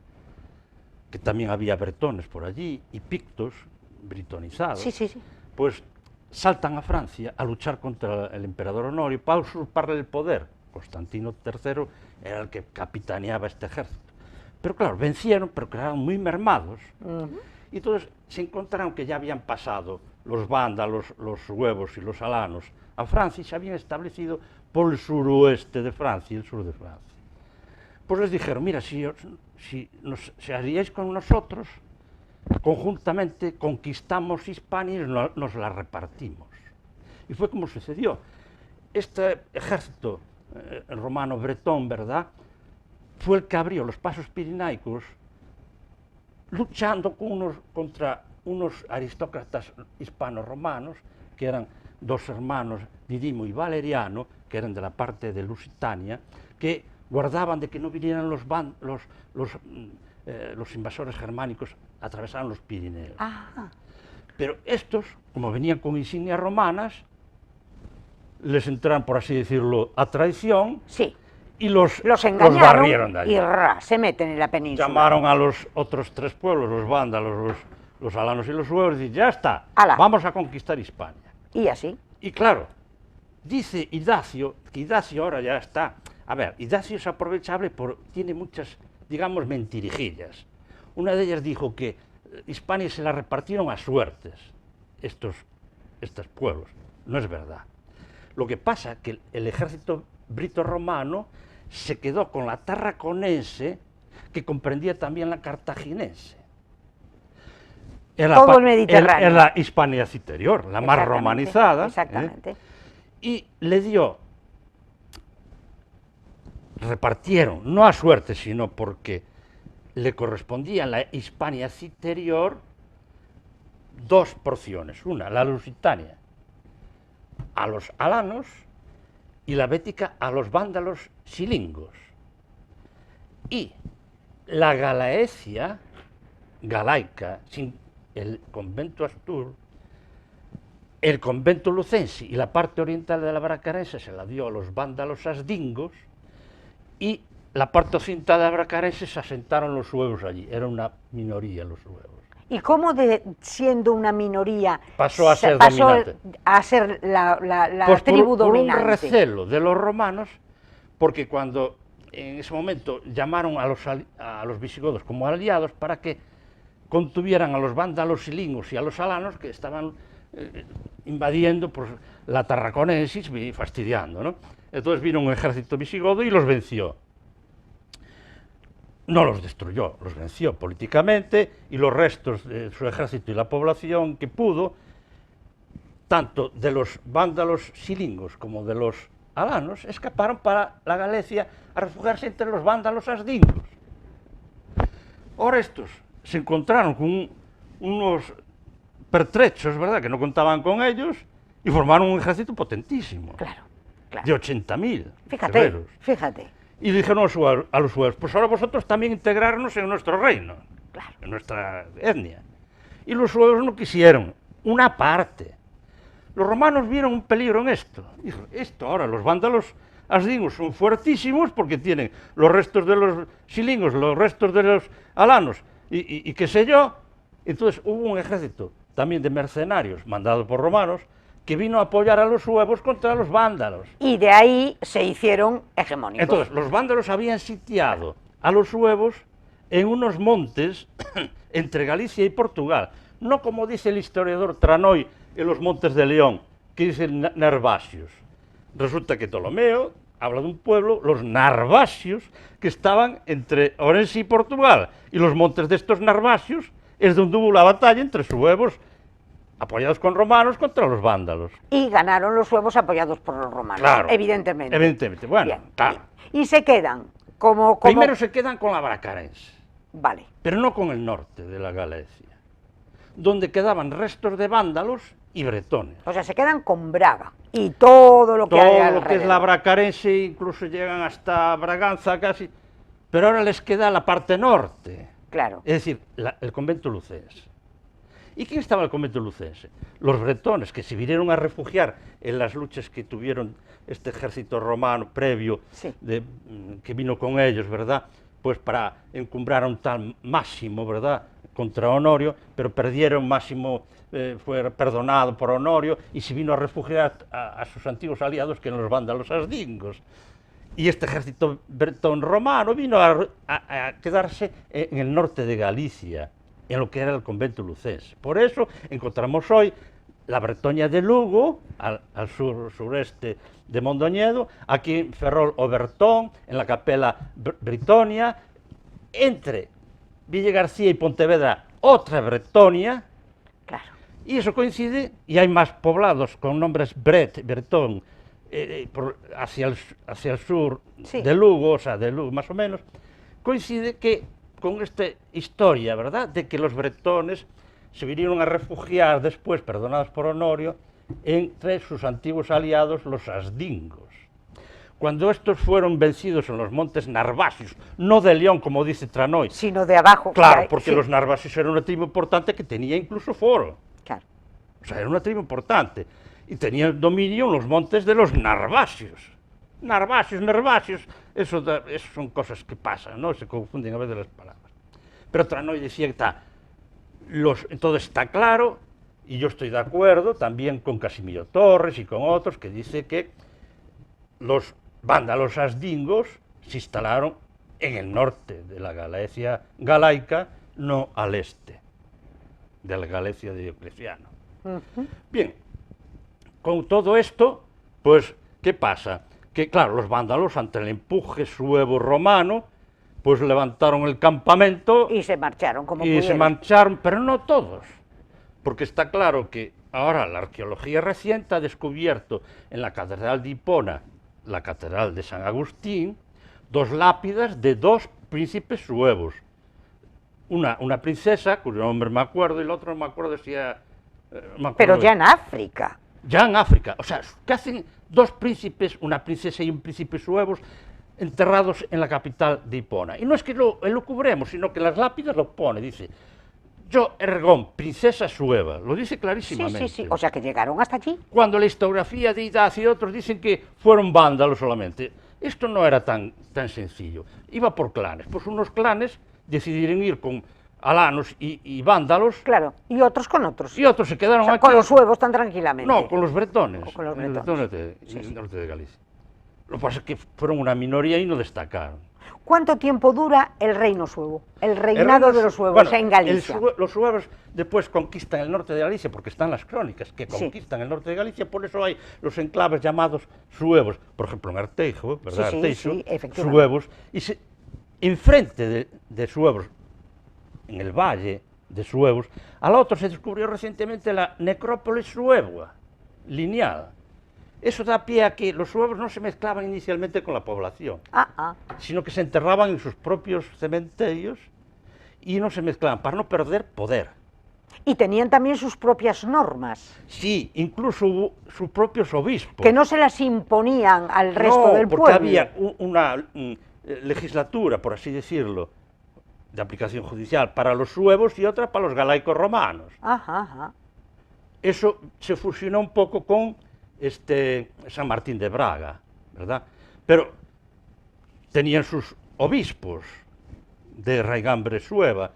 que también había bretones por allí y pictos britonizados, Sí. pues saltan a Francia a luchar contra el emperador Honorio para usurparle el poder. Constantino III era el que capitaneaba este ejército. Pero claro, vencieron, pero quedaron muy mermados. Y entonces se encontraron que ya habían pasado los vándalos, los suevos y los alanos a Francia y se habían establecido por el suroeste de Francia y el sur de Francia. Pues les dijeron, mira, si se haríais con nosotros, conjuntamente conquistamos Hispania y nos la repartimos. Y fue como sucedió. Este ejército romano bretón, ¿verdad?, fue el que abrió los pasos pirenaicos luchando contra unos aristócratas hispano-romanos, que eran dos hermanos, Didimo y Valeriano, que eran de la parte de Lusitania, que guardaban de que no vinieran los invasores germánicos, atravesaran los Pirineos. Ajá. Pero estos, como venían con insignias romanas, les entraron, por así decirlo, a traición. Sí. Y los engañaron, barrieron de allí. Y se meten en la península. Llamaron a los otros tres pueblos, los vándalos, los alanos y los suevos, y ya está, ¡Hala! Vamos a conquistar Hispania. Y así. Y claro, dice Idacio, que Idacio ahora ya está. A ver, Idacio es aprovechable, tiene muchas, digamos, mentirijillas. Una de ellas dijo que Hispania se la repartieron a suertes, estos pueblos. No es verdad. Lo que pasa es que el ejército brito-romano se quedó con la tarraconense, que comprendía también la cartaginense. Todo el Mediterráneo. Era la Hispania Citerior, la más romanizada. Exactamente. Y repartieron, no a suerte, sino porque le correspondía a la Hispania Citerior dos porciones. Una, la Lusitania, a los alanos, y la bética a los vándalos silingos. Y la Galaecia, galaica, sin el convento Astur, el convento lucense y la parte oriental de la Bracarense se la dio a los vándalos asdingos y la parte occidental de la Bracarense se asentaron los suevos allí. Era una minoría los suevos. ¿Y cómo siendo una minoría pasó a ser dominante? A ser la pues tribu dominante. Por un recelo de los romanos, porque cuando en ese momento llamaron a los visigodos como aliados para que contuvieran a los vándalos silingos y a los alanos que estaban invadiendo pues, la Tarraconensis y fastidiando, ¿no? Entonces vino un ejército visigodo y los venció. No los destruyó, los venció políticamente y los restos de su ejército y la población que pudo, tanto de los vándalos silingos como de los alanos, escaparon para la Galicia a refugiarse entre los vándalos asdingos. Ahora estos se encontraron con unos pertrechos, ¿verdad?, que no contaban con ellos y formaron un ejército potentísimo. Claro. De 80.000 guerreros. Fíjate. Y dijeron a los suevos, pues ahora vosotros también integrarnos en nuestro reino, claro, en nuestra etnia. Y los suevos no quisieron, una parte. Los romanos vieron un peligro en esto. Dijeron, esto ahora, los vándalos asdingos son fuertísimos porque tienen los restos de los silingos, los restos de los alanos y qué sé yo. Entonces hubo un ejército también de mercenarios mandado por romanos que vino a apoyar a los suevos contra los vándalos. Y de ahí se hicieron hegemónicos. Entonces, los vándalos habían sitiado a los suevos en unos montes entre Galicia y Portugal, no como dice el historiador Tranoy en los Montes de León, que dicen narvasios. Resulta que Ptolomeo habla de un pueblo, los narvasios, que estaban entre Orense y Portugal, y los montes de estos narvasios es donde hubo la batalla entre suevos apoyados con romanos contra los vándalos. Y ganaron los suevos apoyados por los romanos, Claro, evidentemente. Evidentemente, bueno, Bien. claro. Y se quedan como... Primero se quedan con la bracarense, Vale. pero no con el norte de la Galicia, donde quedaban restos de vándalos y bretones. O sea, se quedan con Braga y todo lo que hay Todo lo que es la alrededor. bracarense, incluso llegan hasta Braganza casi, pero ahora les queda la parte norte, Claro. es decir, el convento lucense. ¿Y quién estaba en el convento lucense? Los bretones, que se vinieron a refugiar en las luchas que tuvieron este ejército romano previo, Sí. que vino con ellos, ¿verdad? Pues para encumbrar a un tal Máximo, ¿verdad?, contra Honorio, pero perdieron. Máximo fue perdonado por Honorio y se vino a refugiar a sus antiguos aliados, que eran los vándalos asdingos. Y este ejército bretón romano vino a quedarse en el norte de Galicia, en lo que era el convento lucense. Por eso encontramos hoy la Bretoña de Lugo, al sureste de Mondoñedo, aquí en Ferrol o Bertón, en la Capela Britonia, entre Villa García y Pontevedra, otra Bretonia, Claro. y eso coincide, y hay más poblados con nombres Bretón, hacia el sur Sí. de Lugo, o sea, de Lugo más o menos, coincide que con esta historia, ¿verdad?, de que los bretones se vinieron a refugiar después, perdonados por Honorio, entre sus antiguos aliados, los asdingos. Cuando estos fueron vencidos en los montes narvasios, no de León, como dice Tranoy, Sino de abajo. claro, porque sí. los narvasios eran una tribu importante que tenía incluso foro. Claro. O sea, era una tribu importante. Y tenía dominio en los montes de los narvasios. Narvasios, eso son cosas que pasan, ¿no? Se confunden a veces las palabras. Pero Tranoy decía que todo está claro, y yo estoy de acuerdo también con Casimiro Torres y con otros, que dice que los vándalos asdingos se instalaron en el norte de la Galicia galaica, no al este de la Galicia de Diocleciano. Bien, con todo esto, pues, ¿qué pasa? Que, claro, los vándalos, ante el empuje suevo romano, pues levantaron el campamento Y se marcharon como y se pudieron. marcharon, pero no todos, porque está claro que ahora la arqueología reciente ha descubierto en la Catedral de Hipona, la Catedral de San Agustín, dos lápidas de dos príncipes suevos. Una princesa, cuyo nombre me acuerdo, y el otro no me acuerdo si era... Pero ya en África. Ya en África, o sea, que hacen dos príncipes, una princesa y un príncipe suevos, enterrados en la capital de Hipona. Y no es que lo cubremos, sino que las lápidas lo pone, dice, yo, Ergón, princesa sueva, lo dice clarísimamente. Sí. O sea, que llegaron hasta allí. Cuando la historiografía de Idaz y otros dicen que fueron vándalos solamente. Esto no era tan sencillo, iba por clanes. Pues unos clanes decidieron ir con alanos y vándalos, Claro. Y otros con otros. y otros se quedaron O sea, aquí. con los suevos tan tranquilamente. No, con los bretones, O con los en el bretones. norte de Galicia. Lo que pasa es que fueron una minoría y no destacaron. ¿Cuánto tiempo dura el reino suevo? El reinado de los suevos, Bueno, en Galicia. los suevos después conquistan el norte de Galicia, porque están las crónicas que Sí. conquistan el norte de Galicia, por eso hay los enclaves llamados suevos, por ejemplo en Arteijo, ¿verdad? Sí, Arteixo, efectivamente. suevos, y enfrente de suevos, en el valle de suevos, al otro se descubrió recientemente la necrópolis sueva, lineal. Eso da pie a que los suevos no se mezclaban inicialmente con la población, sino que se enterraban en sus propios cementerios y no se mezclaban para no perder poder. Y tenían también sus propias normas, Sí, incluso hubo sus propios obispos. que no se las imponían al resto del porque pueblo. había una legislatura, por así decirlo, de aplicación judicial para los suevos y otra para los galaicos romanos. Eso se fusionó un poco con San Martín de Braga, ¿verdad? Pero tenían sus obispos de raigambre sueva,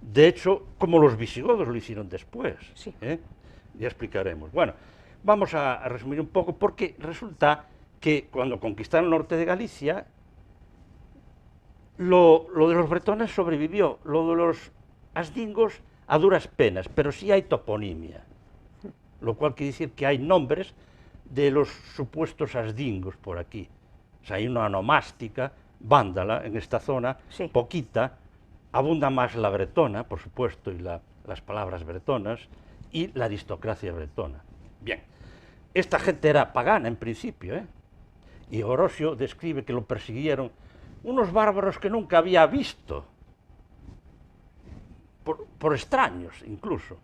de hecho, como los visigodos lo hicieron después. Sí. Ya explicaremos. Bueno, vamos a resumir un poco, porque resulta que cuando conquistaron el norte de Galicia, Lo de los bretones sobrevivió, lo de los asdingos a duras penas, pero sí hay toponimia, lo cual quiere decir que hay nombres de los supuestos asdingos por aquí. O sea, hay una onomástica, vándala, en esta zona, Sí. poquita, abunda más la bretona, por supuesto, y las palabras bretonas, y la aristocracia bretona. Bien, esta gente era pagana en principio, ¿eh? Y Orosio describe que lo persiguieron unos bárbaros que nunca había visto, por extraños incluso.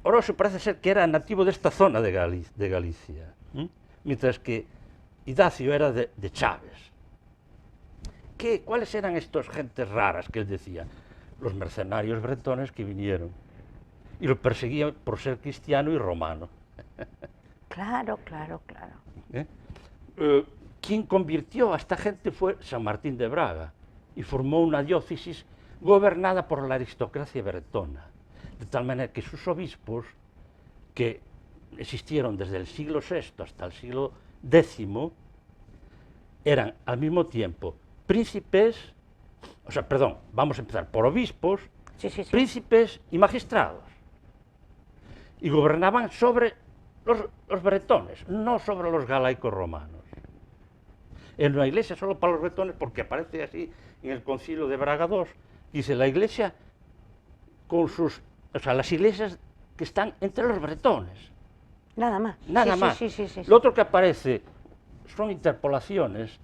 Orosio parece ser que era nativo de esta zona de Galicia, mientras que Idacio era de Chaves. ¿Cuáles eran estas gentes raras que él decía? Los mercenarios bretones que vinieron y lo perseguían por ser cristiano y romano. Claro, claro, claro. Quien convirtió a esta gente fue San Martín de Braga y formó una diócesis gobernada por la aristocracia bretona, de tal manera que sus obispos, que existieron desde el siglo VI hasta el siglo X, eran al mismo tiempo príncipes, o sea, perdón, vamos a empezar por obispos, Sí, sí, sí. príncipes y magistrados, y gobernaban sobre los bretones, no sobre los galaicos romanos. En la iglesia solo para los bretones, porque aparece así en el Concilio de Braga II, dice la iglesia con sus, o sea, las iglesias que están entre los bretones. Nada más. Nada Sí, más. sí, sí, sí, sí. Lo otro que aparece son interpolaciones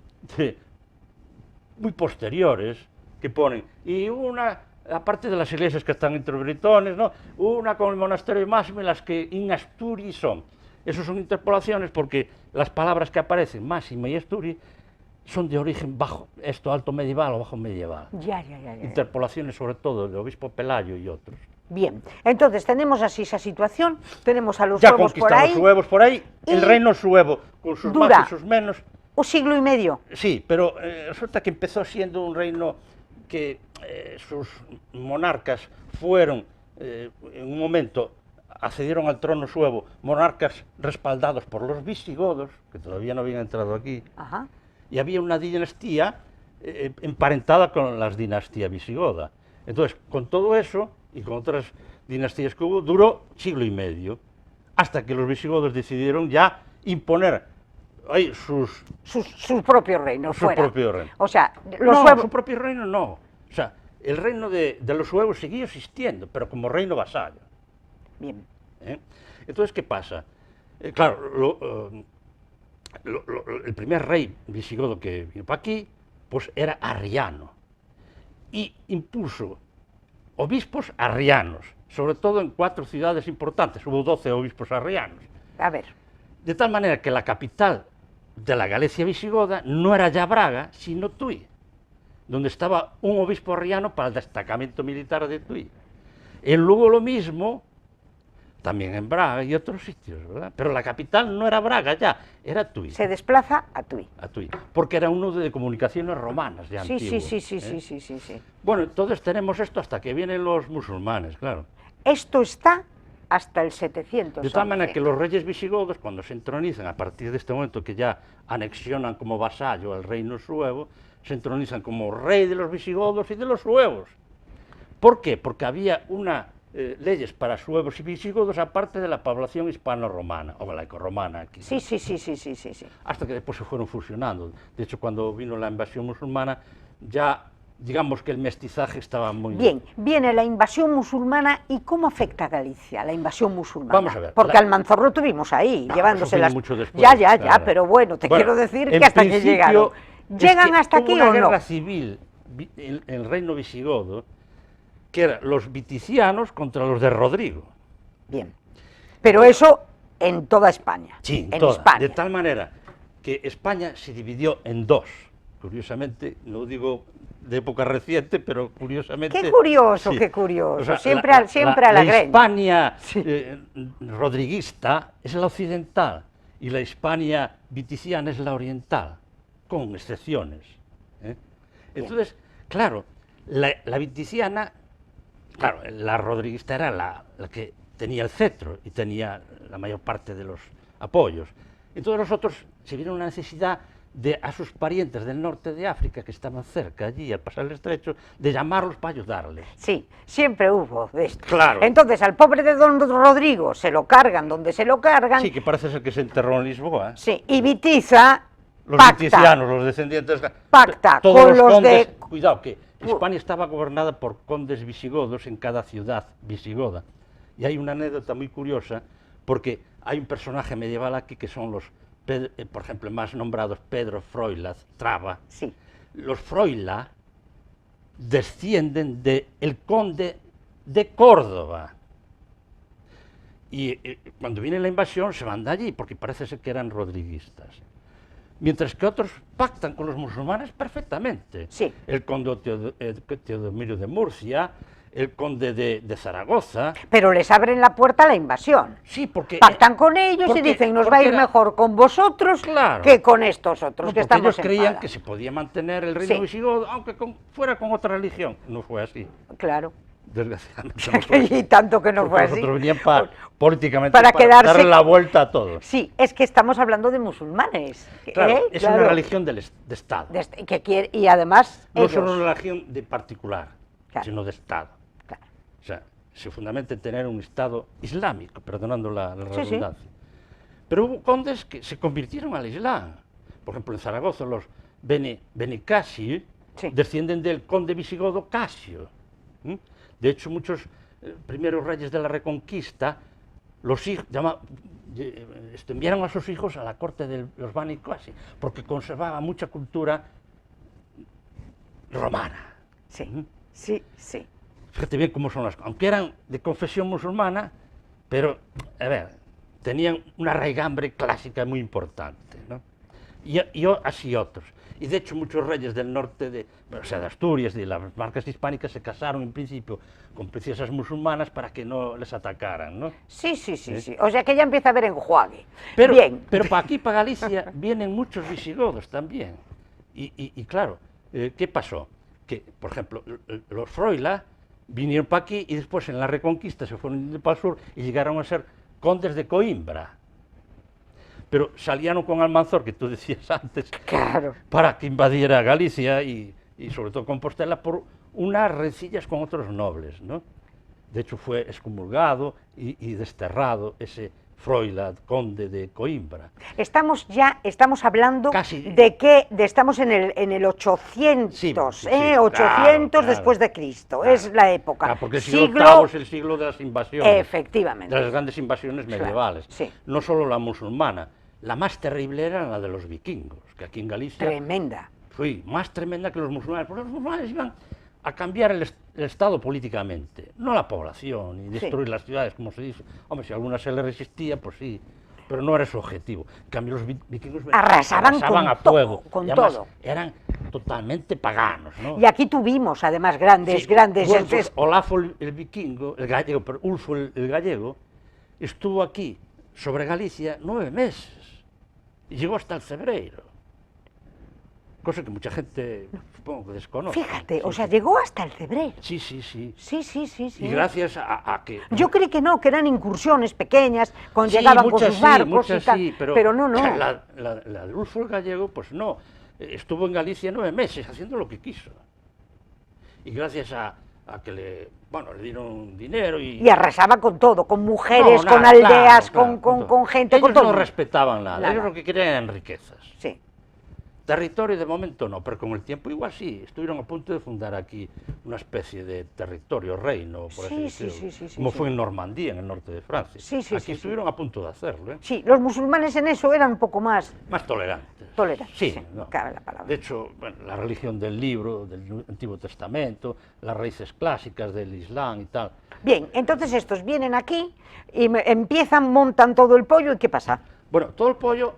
muy posteriores que ponen, y una, aparte de las iglesias que están entre los bretones, ¿no? Una con el monasterio máximo y las que en Asturi son. Esas son interpolaciones porque las palabras que aparecen, máxima y Asturi, son de origen bajo, esto alto medieval o bajo medieval. Ya. Interpolaciones sobre todo de obispo Pelayo y otros. Bien, entonces tenemos así esa situación, tenemos a los Ya suevos por conquistan ahí, los suevos por ahí, el y reino suevo, con sus dura más y sus menos. un siglo y medio. Sí, pero resulta que empezó siendo un reino que sus monarcas fueron, en un momento, accedieron al trono suevo, monarcas respaldados por los visigodos, que todavía no habían entrado aquí, Ajá. y había una dinastía emparentada con la dinastía visigoda. Entonces, con todo eso, y con otras dinastías que hubo, duró siglo y medio, hasta que los visigodos decidieron ya imponer ahí Su propio reino su fuera. propio reino. O sea, los No, suevos... su propio reino no. O sea, el reino de los suevos seguía existiendo, pero como reino vasallo. Bien. Entonces, ¿qué pasa? Claro, el primer rey visigodo que vino para aquí, pues era arriano, y impuso obispos arrianos, sobre todo en 4 ciudades importantes, hubo 12 obispos arrianos. A ver, De tal manera que la capital de la Galicia visigoda no era ya Braga, sino Tui, donde estaba un obispo arriano para el destacamento militar de Tui. En Lugo lo mismo, también en Braga y otros sitios, ¿verdad? Pero la capital no era Braga ya, era Tui. se desplaza a Tui. A Tui, porque era un nudo de comunicaciones romanas de Sí, antiguo. sí. Bueno, entonces tenemos esto hasta que vienen los musulmanes, claro. Esto está hasta el 700. De tal manera que los reyes visigodos, cuando se entronizan, a partir de este momento que ya anexionan como vasallo al reino suevo, se entronizan como rey de los visigodos y de los suevos. ¿Por qué? Porque había leyes para suevos y visigodos aparte de la población hispano-romana, o galaico-romana aquí. Sí. Hasta que después se fueron fusionando. De hecho, cuando vino la invasión musulmana, ya digamos que el mestizaje estaba muy... Bien, viene la invasión musulmana y ¿cómo afecta a Galicia la invasión musulmana? Vamos a ver, Porque Almanzor lo tuvimos ahí, No, llevándose eso vino las... mucho después, ya, claro. pero bueno, te quiero decir en que hasta que principio, llegaron. es ¿Llegan que hasta hubo aquí una o guerra no? civil en el reino visigodo, que eran los viticianos contra los de Rodrigo. Bien, pero eso en toda España. Sí, en toda, España. de tal manera que España se dividió en dos. Curiosamente, no digo de época reciente, pero curiosamente... Qué curioso, sí. qué curioso. O sea, Siempre a la la greña. Hispania Sí. rodriguista es la occidental y la Hispania viticiana es la oriental, con excepciones. Entonces, claro, la viticiana, claro, la rodriguista era la que tenía el cetro y tenía la mayor parte de los apoyos. Entonces los otros se vieron una necesidad a sus parientes del norte de África que estaban cerca allí, al pasar el estrecho, de llamarlos para ayudarles. Sí, siempre hubo de esto. Claro. Entonces, al pobre de don Rodrigo se lo cargan donde se lo cargan. Sí, que parece ser que se enterró en Lisboa. Sí, y Vitiza Los pacta, viticianos, los descendientes... pacta todos con los condes, de... Cuidado, que Hispania estaba gobernada por condes visigodos en cada ciudad visigoda. Y hay una anécdota muy curiosa, porque hay un personaje medieval aquí que son los, por ejemplo, más nombrados Pedro, Froila, Traba. Sí. Los Froila descienden del conde de Córdoba. Y cuando viene la invasión se van de allí, porque parece ser que eran rodriguistas. Mientras que otros pactan con los musulmanes perfectamente. Sí. El conde Teodomiro de Murcia, el conde de Zaragoza. Pero les abren la puerta a la invasión. Sí, porque... Pactan con ellos y dicen, nos va a ir mejor con vosotros que con estos otros que estamos ellos creían enfadados. que se podía mantener el reino visigodo, aunque fuera con otra religión. No fue así. Claro. Desgraciadamente no fue así. Y tanto que no fue así. Nosotros venían políticamente para quedarse... darle la vuelta a todo. Sí, es que estamos hablando de musulmanes. Claro, es una religión de Estado. Y además no ellos... es una religión de particular, claro, sino de Estado. Claro. O sea, se fundamenta en tener un Estado islámico, perdonando la redundancia. Sí. Pero hubo condes que se convirtieron al Islam. Por ejemplo, en Zaragoza los Beni Cassi descienden del conde visigodo Casio. De hecho, muchos primeros reyes de la Reconquista los hijos, enviaron a sus hijos a la corte de los Beni Cassi, porque conservaba mucha cultura romana. Sí, sí, sí. Fíjate bien cómo son las cosas. Aunque eran de confesión musulmana, pero, a ver, tenían una raigambre clásica muy importante, ¿no? Y así otros. Y de hecho muchos reyes del norte, de Asturias, de las marcas hispánicas, se casaron en principio con princesas musulmanas para que no les atacaran, ¿no? Sí. O sea que ya empieza a haber enjuague. Pero, bien. Pero para aquí, para Galicia, vienen muchos visigodos también. Y claro, ¿qué pasó? Que, por ejemplo, los Froila vinieron para aquí y después en la Reconquista se fueron para el sur y llegaron a ser condes de Coimbra. Pero salieron con Almanzor, que tú decías antes, claro, para que invadiera Galicia y sobre todo Compostela por unas rencillas con otros nobles, ¿no? De hecho fue excomulgado y desterrado ese Froila, conde de Coimbra. Estamos hablando casi, estamos en el 800, sí, 800 claro. después de Cristo, es la época. Claro, porque el siglo VIII es el siglo de las invasiones. Efectivamente. De las grandes invasiones medievales. Sí. No solo la musulmana, la más terrible era la de los vikingos, que aquí en Galicia... Tremenda. Fue más tremenda que los musulmanes, porque los musulmanes iban a cambiar el Estado políticamente, no la población, y destruir las ciudades, como se dice. Hombre, si alguna se le resistía, pues sí, pero no era su objetivo. En cambio, los vikingos arrasaban a fuego, con y además todo. Eran totalmente paganos, ¿no? Y aquí tuvimos, además, grandes... Bueno, pues, Olafo el vikingo, el gallego, pero Ulfo el gallego, estuvo aquí, sobre Galicia, 9 meses, y llegó hasta el Cebreiro. Cosa que mucha gente, supongo que desconoce. Fíjate, o sea, llegó hasta el Cebreiro. Sí. Sí. Y gracias a que... Yo creí que no, que eran incursiones pequeñas, cuando llegaban con sus barcos y tal. Sí, pero no. La de Ulfo el gallego, pues no. Estuvo en Galicia 9 meses haciendo lo que quiso. Y gracias a que le dieron dinero y arrasaba con todo, con mujeres, con aldeas, claro, con gente, ellos con todo. No respetaban nada, ellos lo que querían eran riquezas. Sí. Territorio de momento no, pero con el tiempo igual sí. Estuvieron a punto de fundar aquí una especie de territorio, reino, por así decirlo, como fue en Normandía, en el norte de Francia. Aquí estuvieron a punto de hacerlo. Sí, los musulmanes en eso eran un poco más... Más tolerantes. Sí, no. cabe la palabra. De hecho, la religión del libro, del Antiguo Testamento, las raíces clásicas del Islam y tal. Bien, entonces estos vienen aquí y montan todo el pollo, ¿y qué pasa? Bueno, todo el pollo...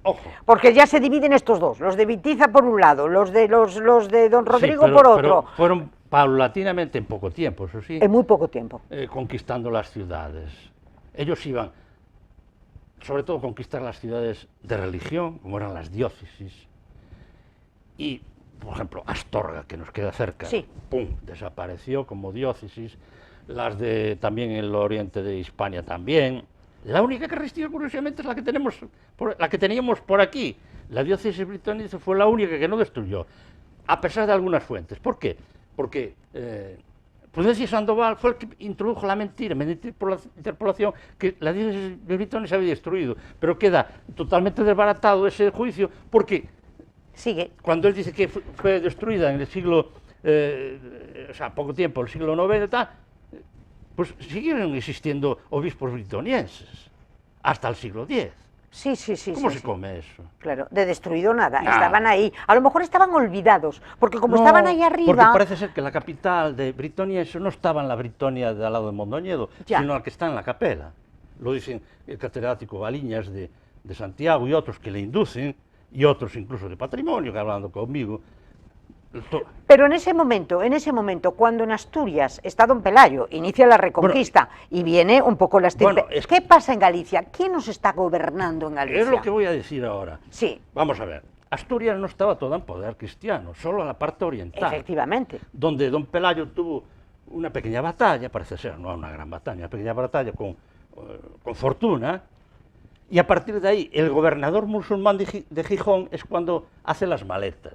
Ojo. Porque ya se dividen estos dos, los de Vitiza por un lado, los de don Rodrigo por otro. Pero fueron paulatinamente en poco tiempo, eso sí. En muy poco tiempo. Conquistando las ciudades. Ellos iban, sobre todo, a conquistar las ciudades de religión, como eran las diócesis. Y, por ejemplo, Astorga, que nos queda cerca, ¡pum!, desapareció como diócesis. Las de también el oriente de Hispania también. La única que resistió, curiosamente, es la que teníamos por aquí, la diócesis britoniense fue la única que no destruyó, a pesar de algunas fuentes. ¿Por qué? Porque Prudencio Sandoval fue el que introdujo la mentira, mediante por la interpolación, que la diócesis de Britón se había destruido, pero queda totalmente desbaratado ese juicio, porque sigue. Cuando él dice que fue destruida en el siglo, o sea, poco tiempo, el siglo IX y tal, pues siguieron existiendo obispos britonienses, hasta el siglo X. Sí, sí, sí. ¿Cómo sí, se sí. come eso? Claro, de destruido nada, estaban ahí. A lo mejor estaban olvidados, porque como estaban ahí arriba... Porque parece ser que la capital de Britoniense no estaba en la Britonia de al lado de Mondoñedo, sino la que está en la capela. Lo dicen el catedrático Baliñas de Santiago y otros que le inducen, y otros incluso de patrimonio, que hablando conmigo. Pero en ese momento, cuando en Asturias está don Pelayo, inicia la Reconquista, y viene un poco la estirpe... ¿Qué pasa en Galicia? ¿Quién nos está gobernando en Galicia? Es lo que voy a decir ahora. Sí. Vamos a ver. Asturias no estaba toda en poder cristiano, solo la parte oriental. Efectivamente. Donde don Pelayo tuvo una pequeña batalla, parece ser, no una gran batalla, una pequeña batalla con Fortuna, y a partir de ahí el gobernador musulmán de Gijón es cuando hace las maletas.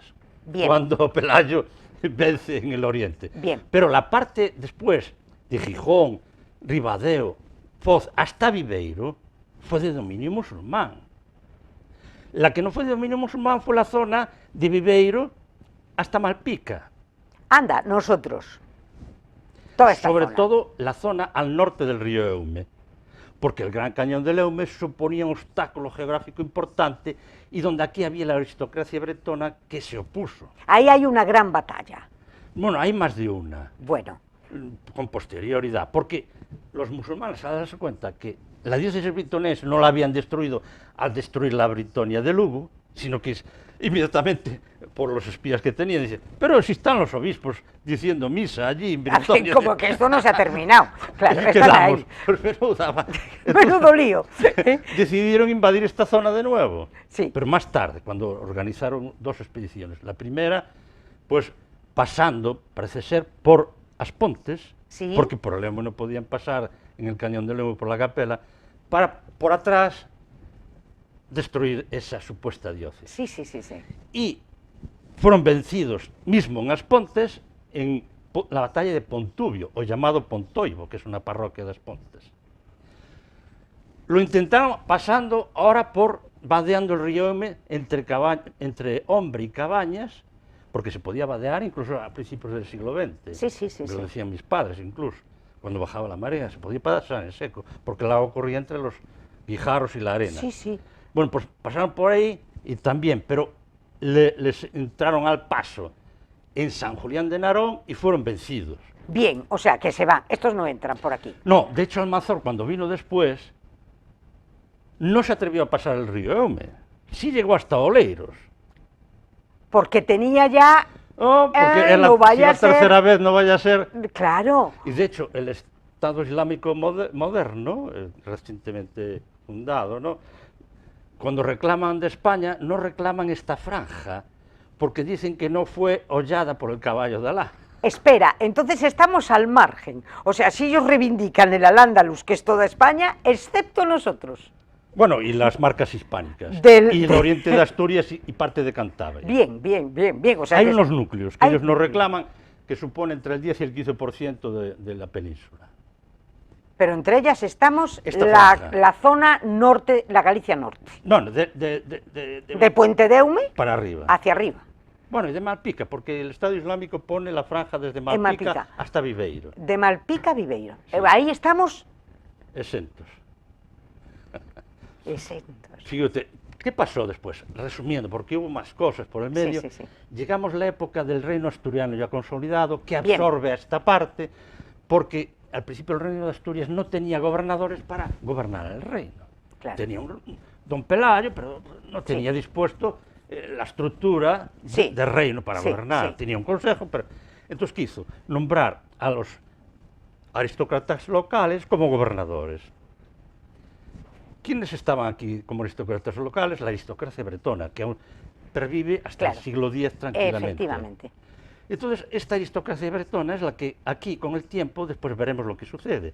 Bien. Cuando Pelayo vence en el oriente. Bien. Pero la parte después de Gijón, Ribadeo, Foz, hasta Viveiro, fue de dominio musulmán. La que no fue de dominio musulmán fue la zona de Viveiro hasta Malpica. Anda, nosotros. Toda esta Sobre zona. todo la zona al norte del río Eume, porque el Gran Cañón del Eume suponía un obstáculo geográfico importante y donde aquí había la aristocracia bretona que se opuso. Ahí hay una gran batalla. Bueno, hay más de una. Bueno. Con posterioridad, porque los musulmanes al darse cuenta que la diócesis britonense no la habían destruido al destruir la Britonia de Lugo, sino que inmediatamente, por los espías que tenían, dicen, pero si están los obispos diciendo misa allí en Britonia... Como que esto no se ha terminado. Claro, están quedamos, ahí. pues Menudo lío. Decidieron invadir esta zona de nuevo. Sí. Pero más tarde, cuando organizaron dos expediciones. La primera, pues pasando, parece ser, por Aspontes, sí, porque por el Eume no podían pasar en el cañón del Eume por la capela, para por atrás destruir esa supuesta diócesis. Sí, sí, sí, sí. Y fueron vencidos mismo en Aspontes en la batalla de Pontubio, o llamado Pontoibo, que es una parroquia de Aspontes. Lo intentaron pasando ahora por vadeando el río Eume entre Hombre y Cabañas, porque se podía vadear incluso a principios del siglo XX. Sí, sí, sí. Me lo decían mis padres incluso. Cuando bajaba la marea se podía pasar en seco, porque el agua corría entre los guijarros y la arena. Sí, sí. Bueno, pues pasaron por ahí y también, pero les entraron al paso en San Julián de Narón y fueron vencidos. Bien, o sea, que se van, estos no entran por aquí. No, de hecho Almanzor, cuando vino después, no se atrevió a pasar el río Eume, sí llegó hasta Oleiros. Porque tenía ya... Oh, porque en no vaya si la tercera vez no vaya a ser... Claro. Y de hecho, el Estado Islámico moderno, recientemente fundado, ¿no?, cuando reclaman de España, no reclaman esta franja, porque dicen que no fue hollada por el caballo de Alá. Espera, entonces estamos al margen. O sea, si ellos reivindican el Al-Ándalus, que es toda España, excepto nosotros. Bueno, y las marcas hispánicas, y el oriente de Asturias y parte de Cantabria. Bien, bien, bien, bien. O sea, hay unos núcleos que ellos nos reclaman, que supone entre el 10 y el 15% de la península. Pero entre ellas estamos la zona norte, la Galicia norte. No, de Puente de Eume para arriba. Hacia arriba. Bueno, y de Malpica, porque el Estado Islámico pone la franja desde Malpica hasta Viveiro. De Malpica a Viveiro. Sí. Ahí estamos... Exentos. Exentos. Fíjate, ¿qué pasó después? Resumiendo, porque hubo más cosas por el medio, sí, sí, sí. Llegamos a la época del reino asturiano ya consolidado, que absorbe a esta parte, porque al principio el reino de Asturias no tenía gobernadores para gobernar el reino. Claro. Tenía un don Pelayo, pero no tenía dispuesto la estructura de reino para gobernar. Tenía un consejo, pero... Entonces, ¿qué hizo? Nombrar a los aristócratas locales como gobernadores. ¿Quiénes estaban aquí como aristócratas locales? La aristocracia bretona, que aún pervive hasta el siglo X tranquilamente. Efectivamente. Entonces, esta aristocracia bretona es la que aquí, con el tiempo, después veremos lo que sucede.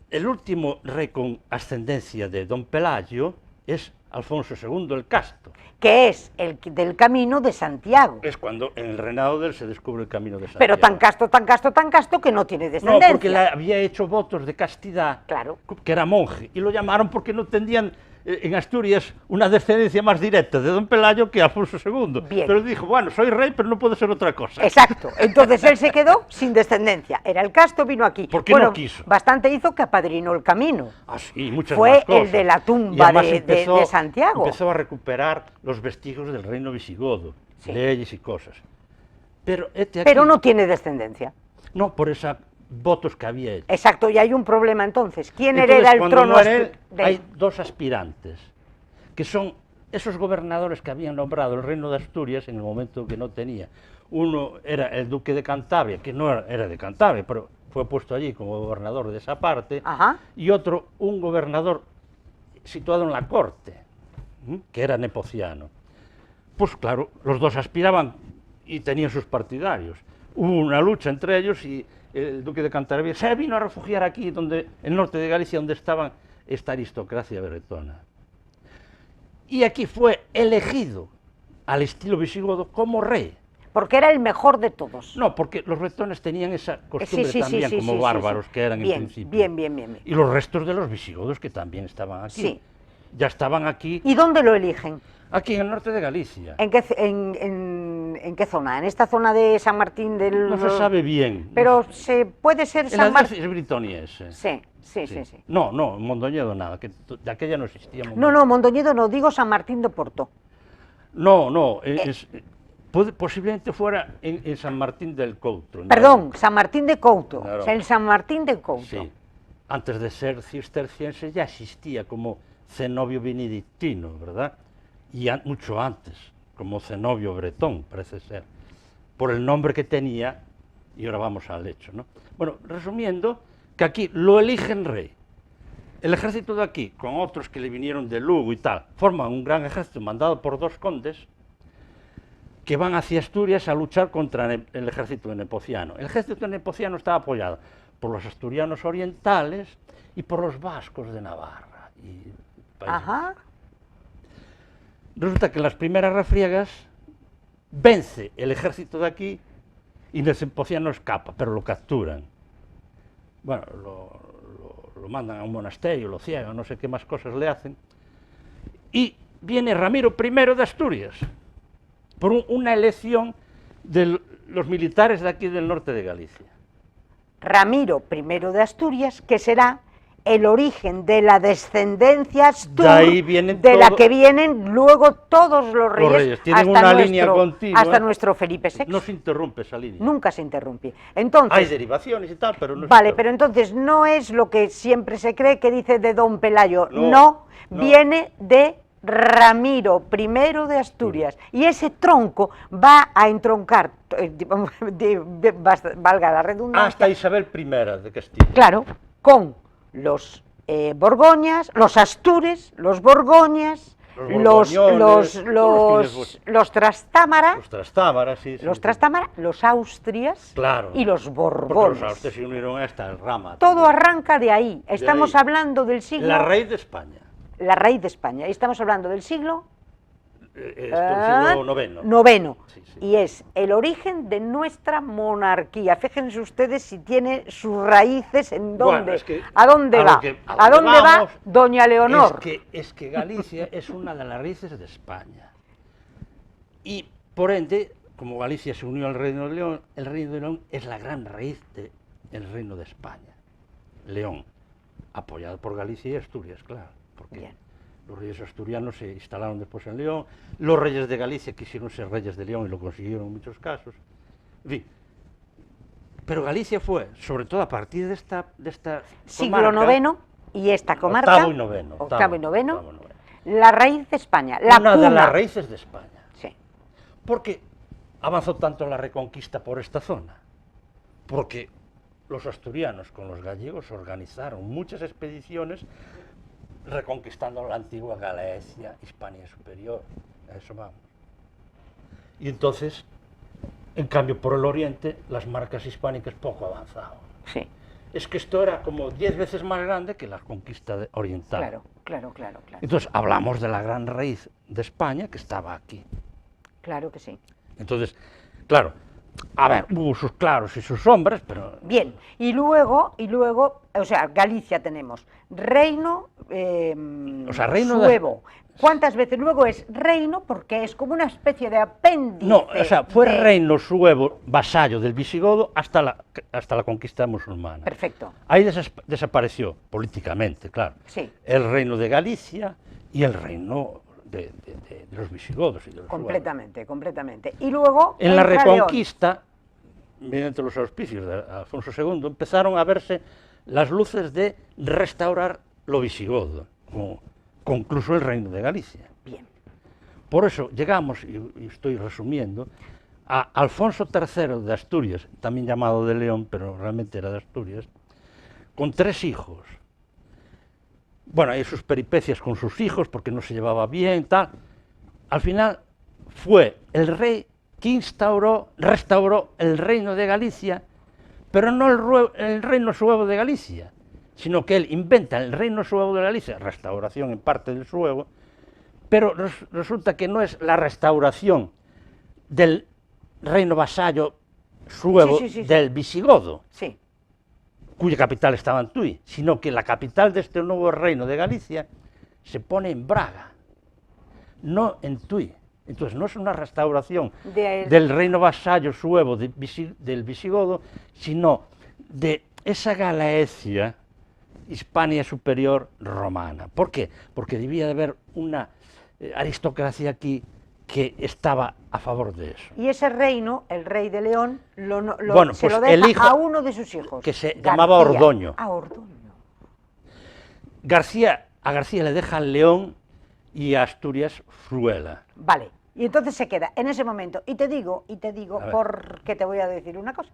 El último rey con ascendencia de don Pelayo es Alfonso II el Casto. Que es el del Camino de Santiago. Es cuando en el reinado de él se descubre el Camino de Santiago. Pero tan casto, tan casto, tan casto que no tiene No, descendencia. porque le había hecho votos de castidad, Claro. que era monje, y lo llamaron porque no tenían en Asturias una descendencia más directa de don Pelayo que Alfonso II. Bien. Pero dijo, bueno, soy rey, pero no puedo ser otra cosa. Exacto. Entonces él se quedó sin descendencia. Era el casto, vino aquí. Porque no quiso. Bastante hizo que apadrinó el camino. Ah, sí, muchas Fue más cosas. el de la Y tumba además de Santiago. Empezó a recuperar los vestigios del reino visigodo, Sí. leyes y cosas. Pero, aquí, Pero no tiene descendencia. No, por esos votos que había hecho. Exacto, y hay un problema entonces. ¿Quién Entonces, hereda el cuando trono? muere él, de- hay dos aspirantes, que son esos gobernadores que habían nombrado el reino de Asturias en el momento que no tenía. Uno era el duque de Cantabria, que no era de Cantabria, pero fue puesto allí como gobernador de esa parte, Ajá. y otro, un gobernador situado en la corte, que era nepociano. Pues claro, los dos aspiraban y tenían sus partidarios. Hubo una lucha entre ellos y el duque de Cantabria se vino a refugiar aquí, donde, en el norte de Galicia, donde estaba esta aristocracia bretona. Y aquí fue elegido, al estilo visigodo, como rey. Porque era el mejor de todos. No, porque los bretones tenían esa costumbre también como sí, bárbaros sí. que eran Bien, en principio. bien. Y los restos de los visigodos que también estaban aquí. Sí. Ya estaban aquí, ¿Y dónde lo eligen? aquí en el norte de Galicia. ¿En qué zona? ¿En esta zona de San Martín del...? No se sabe bien. Pero puede ser En San la Martín... diócesis britoniense. Sí. No, en Mondoñedo nada, que de aquella no existía No, no, Mondoñedo no, digo San Martín de Porto. No, posiblemente fuera en San Martín del Couto. Perdón, San Martín de Couto. Claro. O sea, el San Martín de Couto. Sí. Antes de ser cisterciense ya existía como cenobio benedictino, ¿verdad? Y mucho antes, como cenobio bretón, parece ser, por el nombre que tenía, y ahora vamos al hecho, ¿no? Bueno, resumiendo, que aquí lo eligen rey. El ejército de aquí, con otros que le vinieron de Lugo y tal, forman un gran ejército mandado por dos condes que van hacia Asturias a luchar contra el ejército nepociano. El ejército nepociano estaba apoyado por los asturianos orientales y por los vascos de Navarra. Y Ajá. resulta que en las primeras refriegas vence el ejército de aquí y el nepociano escapa, pero lo capturan. Bueno, lo mandan a un monasterio, lo ciegan, no sé qué más cosas le hacen. Y viene Ramiro I de Asturias, por una elección de los militares de aquí del norte de Galicia. Ramiro I de Asturias, que será el origen de la descendencia Astur, De ahí vienen de la todo- que vienen luego todos los reyes, tienen una línea continua. hasta nuestro Felipe VI. No se interrumpe esa línea. Nunca se interrumpe. Entonces, Hay derivaciones y tal, pero no se vale, interrumpe. pero entonces no es lo que siempre se cree que dice de don Pelayo, No, no, no. viene de Ramiro I de Asturias, y ese tronco va a entroncar, valga la redundancia, Hasta Isabel I de Castilla. claro, con los Borgoñas, los Astures, los Borgoñas, Los Borgoñones, los Trastámara, Los Trastámaras, sí. los Trastámara, los Austrias Claro. y los Porque los Borgones. austrias se unieron a esta rama. Todo también. arranca de ahí. Estamos ahí. hablando del siglo... La raíz de España. La raíz de España. Y estamos hablando del siglo... Siglo IX. noveno. Sí. Y es el origen de nuestra monarquía. Fíjense ustedes si tiene sus raíces en dónde, Bueno, es que a dónde a va, lo que- a a lo que dónde va vamos doña Leonor. Es que Galicia es una de las raíces de España. Y por ende, como Galicia se unió al Reino de León, el Reino de León es la gran raíz del Reino de España. León, apoyado por Galicia y Asturias, claro. Porque Bien. los reyes asturianos se instalaron después en León, los reyes de Galicia quisieron ser reyes de León y lo consiguieron en muchos casos. En fin, pero Galicia fue, sobre todo a partir de esta Siglo comarca, IX y esta comarca... octavo y noveno, octavo y noveno, octavo y noveno. la raíz de España, la Una cuna. de las raíces de España. Sí. ¿Por qué avanzó tanto la reconquista por esta zona? Porque los asturianos con los gallegos organizaron muchas expediciones reconquistando la antigua Galicia, Hispania Superior, a eso vamos. Y entonces, en cambio, por el oriente, las marcas hispánicas poco avanzaban. Sí. es que esto era como 10 veces más grande que la conquista oriental. Claro, claro, claro, claro. Entonces hablamos de la gran raíz de España que estaba aquí. Claro que sí. Entonces, claro, a ver, hubo sus claros y sus sombras, pero... Bien, y luego, o sea, Galicia tenemos reino, O sea, reino de- suevo. ¿Cuántas veces? Luego es reino porque es como una especie de apéndice. No, o sea, fue de- reino suevo, vasallo del visigodo hasta la conquista musulmana. Perfecto, Ahí desapareció políticamente, claro, sí, el reino de Galicia y el reino de los visigodos y de los suevos. completamente, completamente. Y luego En la entra León. Reconquista, mediante los auspicios de Alfonso II, empezaron a verse las luces de restaurar lo visigodo, como concluso el reino de Galicia. Bien, Por eso llegamos, y estoy resumiendo, a Alfonso III de Asturias, también llamado de León, pero realmente era de Asturias, con 3 hijos. Bueno, hay sus peripecias con sus hijos, porque no se llevaba bien, tal. Al final fue el rey que restauró el reino de Galicia, pero no el reino suevo de Galicia, sino que él inventa el reino suevo de Galicia, restauración en parte del suevo, pero resulta que no es la restauración del reino vasallo suevo Sí. del visigodo, sí, cuya capital estaba en Tui, sino que la capital de este nuevo reino de Galicia se pone en Braga, no en Tui. Entonces no es una restauración del reino vasallo suevo del visigodo, sino de esa Galaecia Hispania superior romana. ¿Por qué? Porque debía de haber una aristocracia aquí que estaba a favor de eso. y ese reino, el rey de León, Bueno, se pues lo deja el hijo a uno de sus hijos. que se llamaba Ordoño. A Ordoño. A García le deja León y a Asturias Fruela. Vale, y entonces se queda en ese momento. Y te digo, A ver. porque te voy a decir una cosa.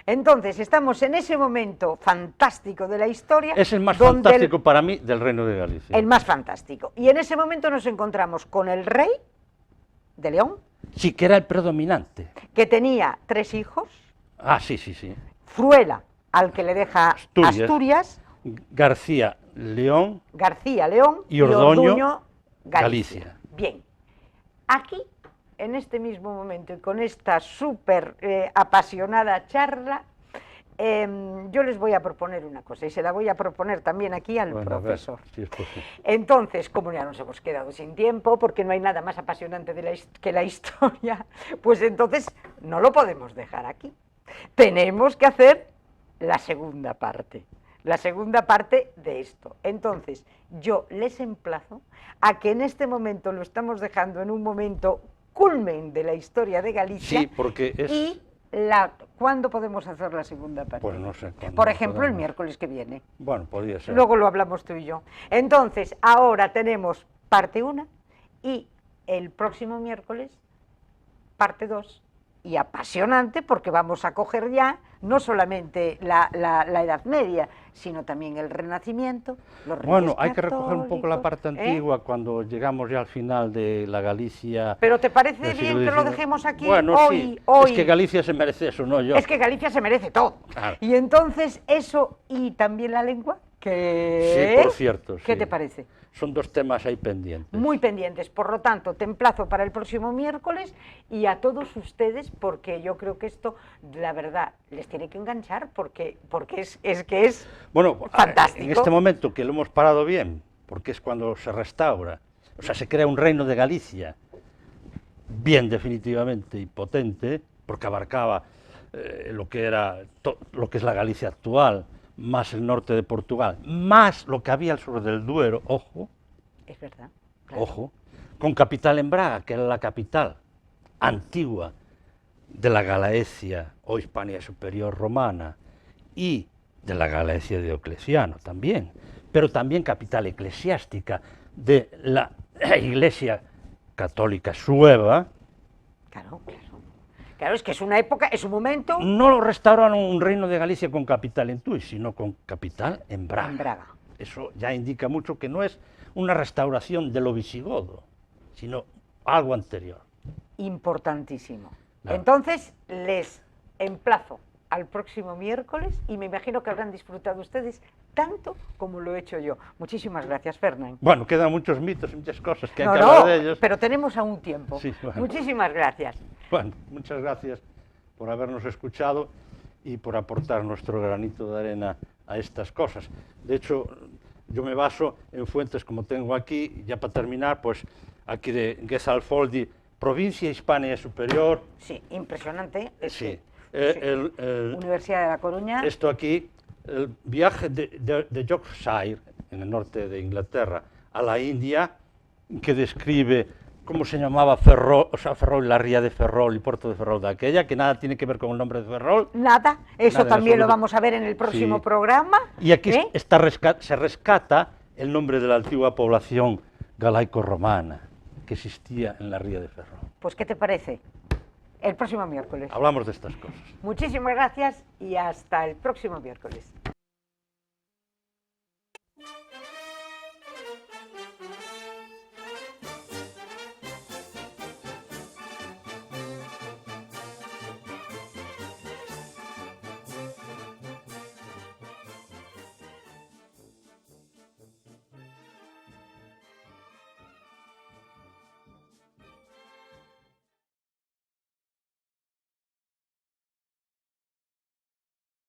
Entonces, estamos en ese momento fantástico de la historia. Es el más donde fantástico para mí del reino de Galicia. el más fantástico. Y en ese momento nos encontramos con el rey de León, Sí, que era el predominante. que tenía 3 hijos, Ah, sí, sí, sí. Fruela, al que le deja Asturias. Asturias, García, León, García, León Y Ordoño, Galicia. Galicia. Bien, aquí, en este mismo momento y con esta súper apasionada charla, yo les voy a proponer una cosa y se la voy a proponer también aquí al Bueno, a ver, profesor. si es posible. Entonces, como ya nos hemos quedado sin tiempo, porque no hay nada más apasionante que la historia, pues entonces no lo podemos dejar aquí. Tenemos que hacer la segunda parte de esto. Entonces, yo les emplazo a que en este momento lo estamos dejando en un momento culmen de la historia de Galicia. Sí, porque es... Y ¿cuándo podemos hacer la segunda parte? Pues no sé cuándo Por ejemplo, el podemos. miércoles que viene. Bueno, podría ser. Luego lo hablamos tú y yo. Entonces, ahora tenemos parte 1 y el próximo miércoles parte 2. Y apasionante porque vamos a coger ya no solamente la Edad Media, sino también el Renacimiento, los Reyes Bueno, hay que recoger un poco la Católicos, parte antigua cuando llegamos ya al final de la Galicia. ¿Pero te parece del bien siglo que lo XIX. dejemos aquí Bueno, hoy? sí, hoy? es que Galicia se merece eso, no yo. Es que Galicia se merece todo. Claro. Y entonces eso, y también la lengua, que... Sí, por cierto. ¿Qué sí. te parece? Son 2 temas ahí pendientes. Muy pendientes, por lo tanto, te emplazo para el próximo miércoles y a todos ustedes, porque yo creo que esto, la verdad, les tiene que enganchar, porque es Bueno, fantástico. en este momento que lo hemos parado bien, porque es cuando se restaura, o sea, se crea un reino de Galicia, bien definitivamente y potente, porque abarcaba lo que es la Galicia actual, más el norte de Portugal, más lo que había al sur del Duero, ojo, Es verdad. Claro. ojo, con capital en Braga, que era la capital antigua de la Galaecia o Hispania superior romana y de la Galaecia de Diocleciano también, pero también capital eclesiástica de la Iglesia católica sueva. Claro. Claro, es que es una época, es un momento No lo restauraron un reino de Galicia con capital en Tui, sino con capital en Braga. en Braga. Eso ya indica mucho que no es una restauración de lo visigodo, sino algo anterior. Importantísimo. Claro. Entonces, les emplazo al próximo miércoles y me imagino que habrán disfrutado ustedes tanto como lo he hecho yo. Muchísimas gracias, Fernán. Bueno, quedan muchos mitos y muchas cosas que hay No, que no, hablar de ellos. pero tenemos aún tiempo. Sí, bueno. Muchísimas gracias. Bueno, muchas gracias por habernos escuchado y por aportar nuestro granito de arena a estas cosas. De hecho, yo me baso en fuentes como tengo aquí, ya para terminar, pues aquí de Gesalfoldi, Provincia Hispania Superior. Sí, impresionante. Sí. Universidad de La Coruña. Esto aquí, el viaje de Yorkshire, en el norte de Inglaterra, a la India, que describe cómo se llamaba Ferrol, o sea, Ferrol, la ría de Ferrol y Puerto de Ferrol de aquella, que nada tiene que ver con el nombre de Ferrol. Nada, eso Nada, también lo absoluto. vamos a ver en el próximo Sí. programa. Y aquí ¿eh? se rescata el nombre de la antigua población galaico-romana que existía en la ría de Ferrol. Pues, ¿qué te parece? El próximo miércoles. Hablamos de estas cosas. Muchísimas gracias y hasta el próximo miércoles.